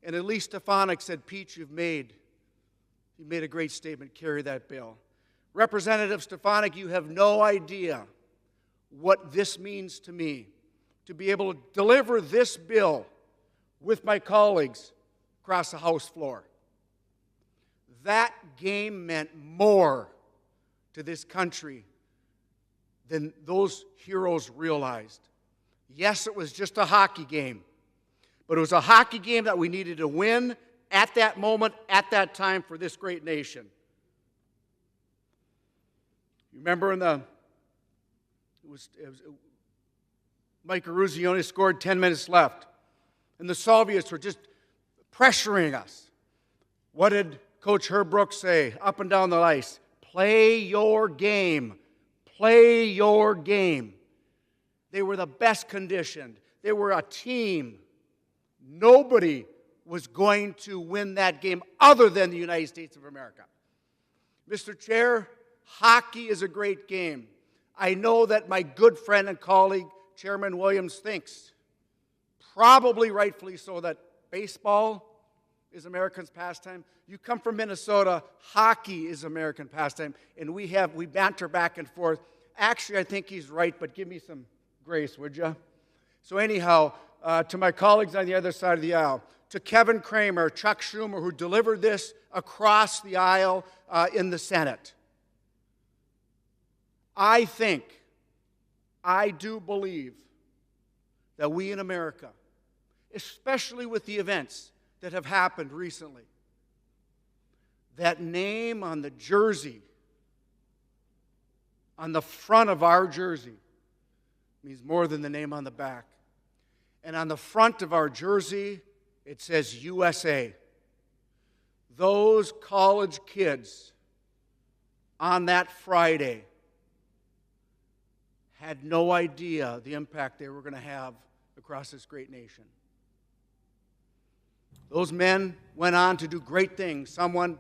And Elise Stefanik said, Pete, you made a great statement. Carry that bill. Representative Stefanik, you have no idea what this means to me, to be able to deliver this bill with my colleagues across the House floor. That game meant more to this country than those heroes realized. Yes, it was just a hockey game, but it was a hockey game that we needed to win at that moment, at that time for this great nation. You remember Mike Eruzione scored 10 minutes left, and the Soviets were just pressuring us. What did Coach Herb Brooks say up and down the ice? Play your game. Play your game. They were the best conditioned. They were a team. Nobody was going to win that game other than the United States of America. Mr. Chair, hockey is a great game. I know that my good friend and colleague, Chairman Williams, thinks, probably rightfully so, that baseball is Americans' pastime. You come from Minnesota, hockey is American pastime, and we banter back and forth. Actually, I think he's right, but give me some grace, would you? So anyhow, to my colleagues on the other side of the aisle, to Kevin Kramer, Chuck Schumer, who delivered this across the aisle in the Senate. I do believe that we in America, especially with the events that have happened recently, that name on the jersey, on the front of our jersey, means more than the name on the back. And on the front of our jersey, it says USA. Those college kids on that Friday had no idea the impact they were going to have across this great nation. Those men went on to do great things. Some went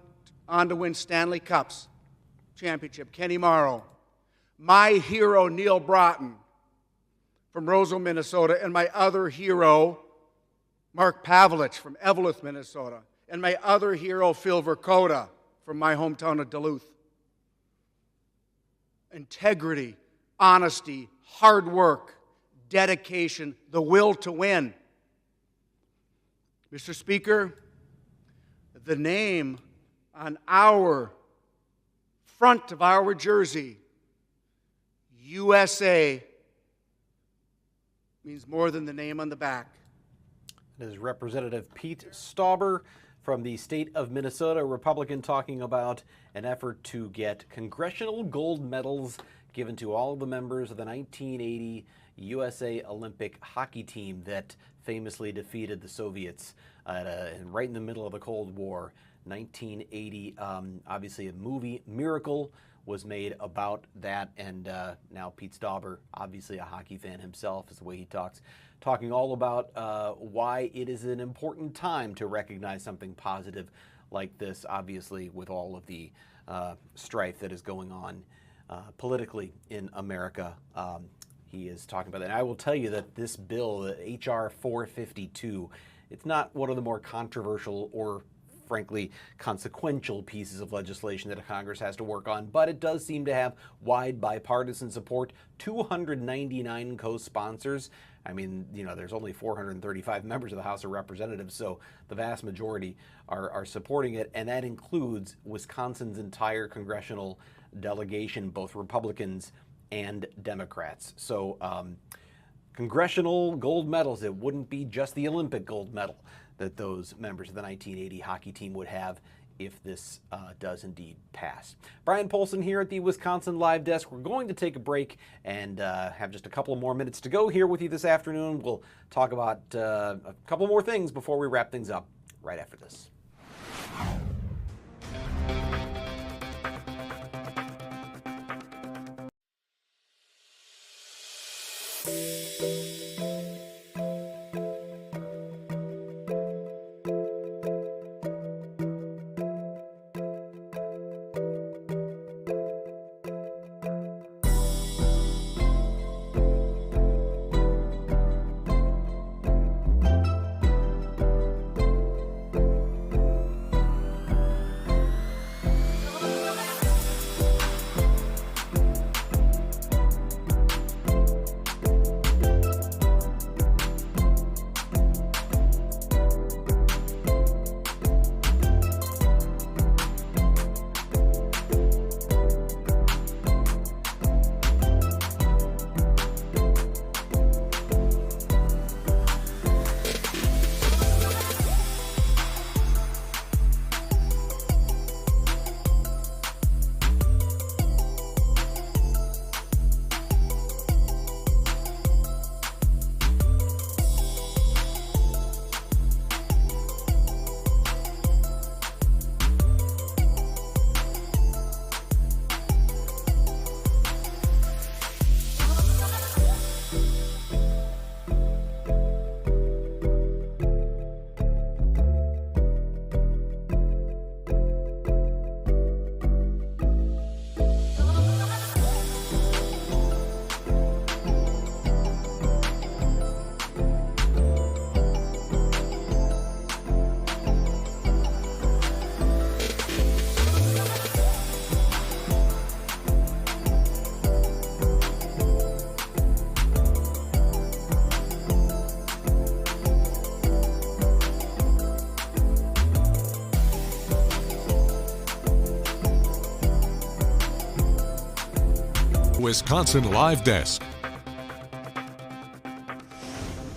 on to win Stanley Cups, championship. Kenny Morrow, my hero Neil Broughton from Roseville, Minnesota, and my other hero Mark Pavlich from Eveleth, Minnesota, and my other hero Phil Verkota from my hometown of Duluth. Integrity, honesty, hard work, dedication, the will to win. Mr. Speaker, the name on our front of our jersey, USA, means more than the name on the back. It is Representative Pete Stauber from the state of Minnesota, a Republican, talking about an effort to get congressional gold medals given to all of the members of the 1980 USA Olympic hockey team that famously defeated the Soviets right in the middle of the Cold War. 1980, obviously a movie, Miracle, was made about that, and now Pete Stauber, obviously a hockey fan himself, is the way he talks, talking all about why it is an important time to recognize something positive like this, obviously with all of the strife that is going on politically in America. He is talking about that. And I will tell you that this bill, H.R. 452, it's not one of the more controversial or frankly consequential pieces of legislation that Congress has to work on, but it does seem to have wide bipartisan support, 299 co-sponsors. I mean, you know, there's only 435 members of the House of Representatives, so the vast majority are supporting it, and that includes Wisconsin's entire congressional delegation, both Republicans and Democrats. So congressional gold medals, it wouldn't be just the Olympic gold medal that those members of the 1980 hockey team would have if this does indeed pass. Brian Polson here at the Wisconsin Live Desk. We're going to take a break and have just a couple more minutes to go here with you this afternoon. We'll talk about a couple more things before we wrap things up right after this. Wisconsin Live Desk.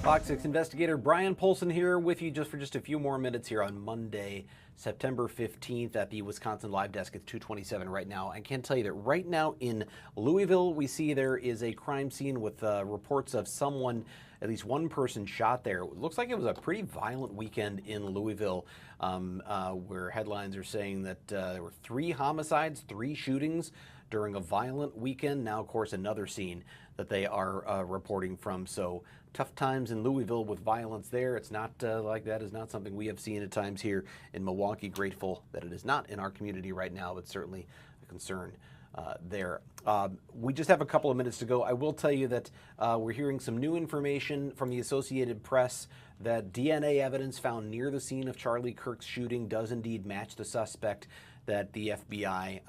Fox 6 investigator Brian Polson here with you just for a few more minutes here on Monday, September 15th at the Wisconsin Live Desk. It's 2:27 right now. I can tell you that right now in Louisville, we see there is a crime scene with reports of someone, at least one person shot there. It looks like it was a pretty violent weekend in Louisville, where headlines are saying that there were 3 homicides, 3 shootings during a violent weekend. Now, of course, another scene that they are reporting from. So tough times in Louisville with violence there. It's not like that is not something we have seen at times here in Milwaukee. Grateful that it is not in our community right now, but certainly a concern there. We just have a couple of minutes to go. I will tell you that we're hearing some new information from the Associated Press that DNA evidence found near the scene of Charlie Kirk's shooting does indeed match the suspect that the FBI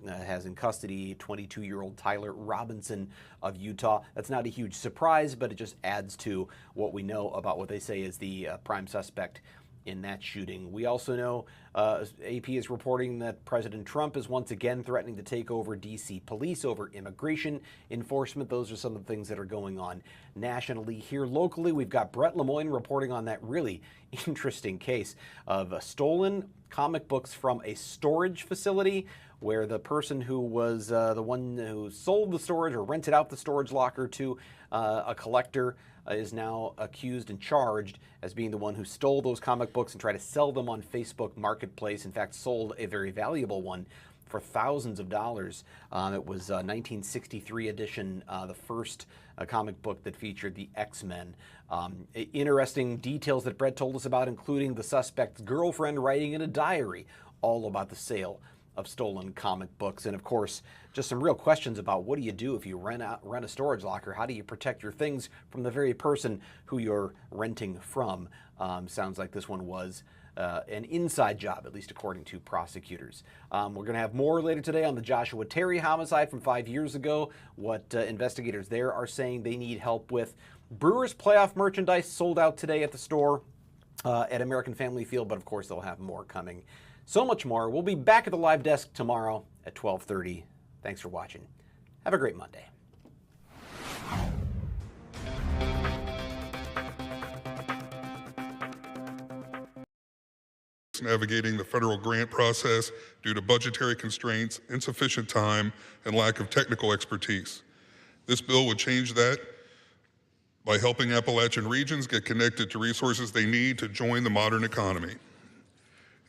has in custody, 22-year-old Tyler Robinson of Utah. That's not a huge surprise, but it just adds to what we know about what they say is the prime suspect in that shooting. We also know AP is reporting that President Trump is once again threatening to take over D.C. police over immigration enforcement. Those are some of the things that are going on nationally. Here locally, we've got Brett Lemoyne reporting on that really interesting case of stolen comic books from a storage facility where the person who was the one who sold the storage or rented out the storage locker to a collector is now accused and charged as being the one who stole those comic books and tried to sell them on Facebook Marketplace. In fact, sold a very valuable one for thousands of dollars. It was a 1963 edition, the first comic book that featured the X-Men. Interesting details that Brett told us about, including the suspect's girlfriend writing in a diary all about the sale of stolen comic books. And of course, just some real questions about what do you do if you rent a storage locker? How do you protect your things from the very person who you're renting from? Sounds like this one was an inside job, at least according to prosecutors. We're going to have more later today on the Joshua Terry homicide from 5 years ago, what investigators there are saying they need help with. Brewers playoff merchandise sold out today at the store at American Family Field, but of course they'll have more coming. So much more. We'll be back at the live desk tomorrow at 12:30. Thanks for watching. Have a great Monday. Navigating the federal grant process due to budgetary constraints, insufficient time, and lack of technical expertise. This bill would change that by helping Appalachian regions get connected to resources they need to join the modern economy.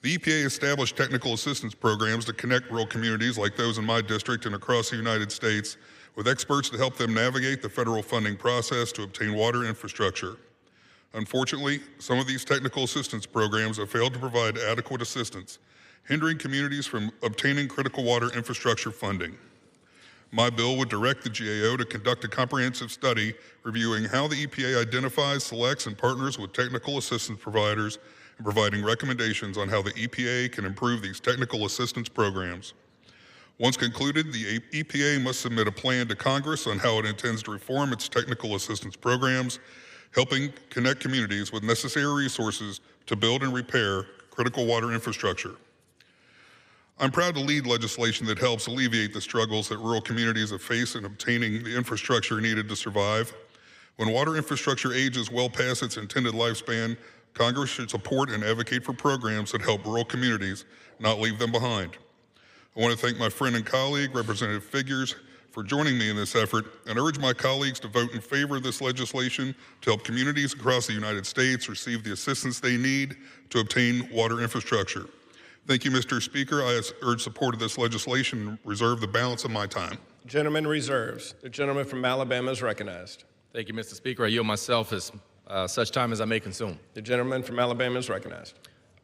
The EPA established technical assistance programs to connect rural communities like those in my district and across the United States with experts to help them navigate the federal funding process to obtain water infrastructure. Unfortunately, some of these technical assistance programs have failed to provide adequate assistance, hindering communities from obtaining critical water infrastructure funding. My bill would direct the GAO to conduct a comprehensive study reviewing how the EPA identifies, selects, and partners with technical assistance providers and providing recommendations on how the EPA can improve these technical assistance programs. Once concluded, the EPA must submit a plan to Congress on how it intends to reform its technical assistance programs, helping connect communities with necessary resources to build and repair critical water infrastructure. I'm proud to lead legislation that helps alleviate the struggles that rural communities have faced in obtaining the infrastructure needed to survive. When water infrastructure ages well past its intended lifespan, Congress should support and advocate for programs that help rural communities, not leave them behind. I want to thank my friend and colleague, Representative Figures, for joining me in this effort and urge my colleagues to vote in favor of this legislation to help communities across the United States receive the assistance they need to obtain water infrastructure. Thank you, Mr. Speaker. I urge support of this legislation and reserve the balance of my time. Gentleman reserves. The gentleman from Alabama is recognized. Thank you, Mr. Speaker. I yield myself as such time as I may consume. The gentleman from Alabama is recognized.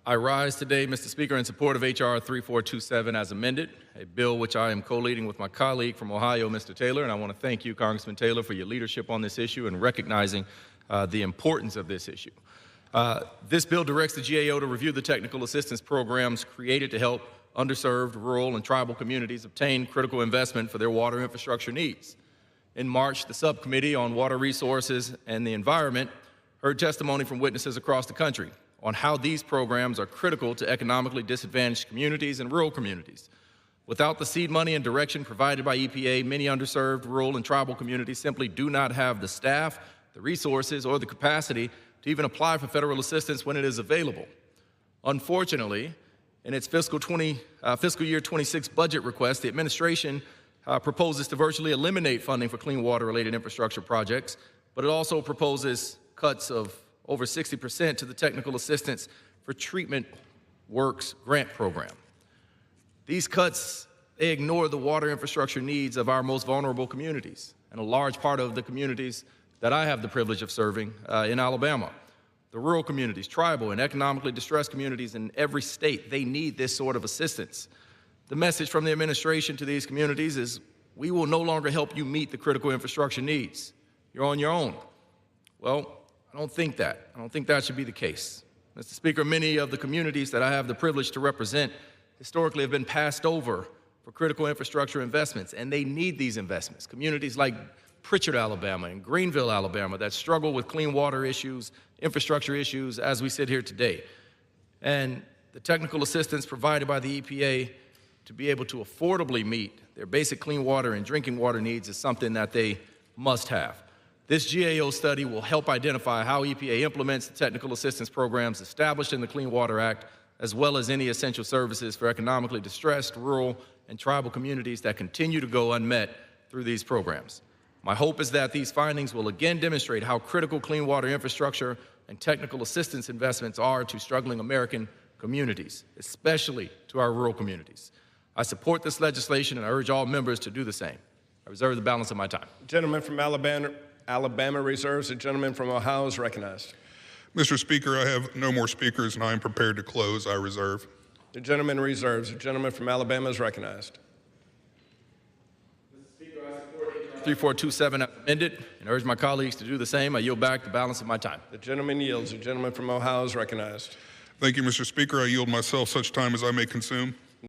I rise today, Mr. Speaker, in support of H.R. 3427 as amended, a bill which I am co-leading with my colleague from Ohio, Mr. Taylor, and I want to thank you, Congressman Taylor, for your leadership on this issue and recognizing the importance of this issue. This bill directs the GAO to review the technical assistance programs created to help underserved, rural, and tribal communities obtain critical investment for their water infrastructure needs. In March, the Subcommittee on Water Resources and the Environment heard testimony from witnesses across the country on how these programs are critical to economically disadvantaged communities and rural communities. Without the seed money and direction provided by EPA, many underserved, rural, and tribal communities simply do not have the staff, the resources, or the capacity to even apply for federal assistance when it is available. Unfortunately, in its fiscal year 26 budget request, the administration proposes to virtually eliminate funding for clean water-related infrastructure projects, but it also proposes cuts of over 60% to the technical assistance for treatment works grant program. These cuts, they ignore the water infrastructure needs of our most vulnerable communities, and a large part of the communities that I have the privilege of serving in Alabama. The rural communities, tribal and economically distressed communities in every state, they need this sort of assistance. The message from the administration to these communities is, we will no longer help you meet the critical infrastructure needs. You're on your own. Well, I don't think that. I don't think that should be the case. Mr. Speaker, many of the communities that I have the privilege to represent historically have been passed over for critical infrastructure investments, and they need these investments. Communities like Pritchard, Alabama, and Greenville, Alabama, that struggle with clean water issues, infrastructure issues, as we sit here today. And the technical assistance provided by the EPA to be able to affordably meet their basic clean water and drinking water needs is something that they must have. This GAO study will help identify how EPA implements the technical assistance programs established in the Clean Water Act, as well as any essential services for economically distressed, rural, and tribal communities that continue to go unmet through these programs. My hope is that these findings will again demonstrate how critical clean water infrastructure and technical assistance investments are to struggling American communities, especially to our rural communities. I support this legislation, and I urge all members to do the same. I reserve the balance of my time. The gentleman from Alabama reserves. The gentleman from Ohio is recognized. Mr. Speaker, I have no more speakers, and I am prepared to close. I reserve. The gentleman reserves. The gentleman from Alabama is recognized. Mr. Speaker, I support HR 3427 as amended, and urge my colleagues to do the same. I yield back the balance of my time. The gentleman yields. The gentleman from Ohio is recognized. Thank you, Mr. Speaker. I yield myself such time as I may consume.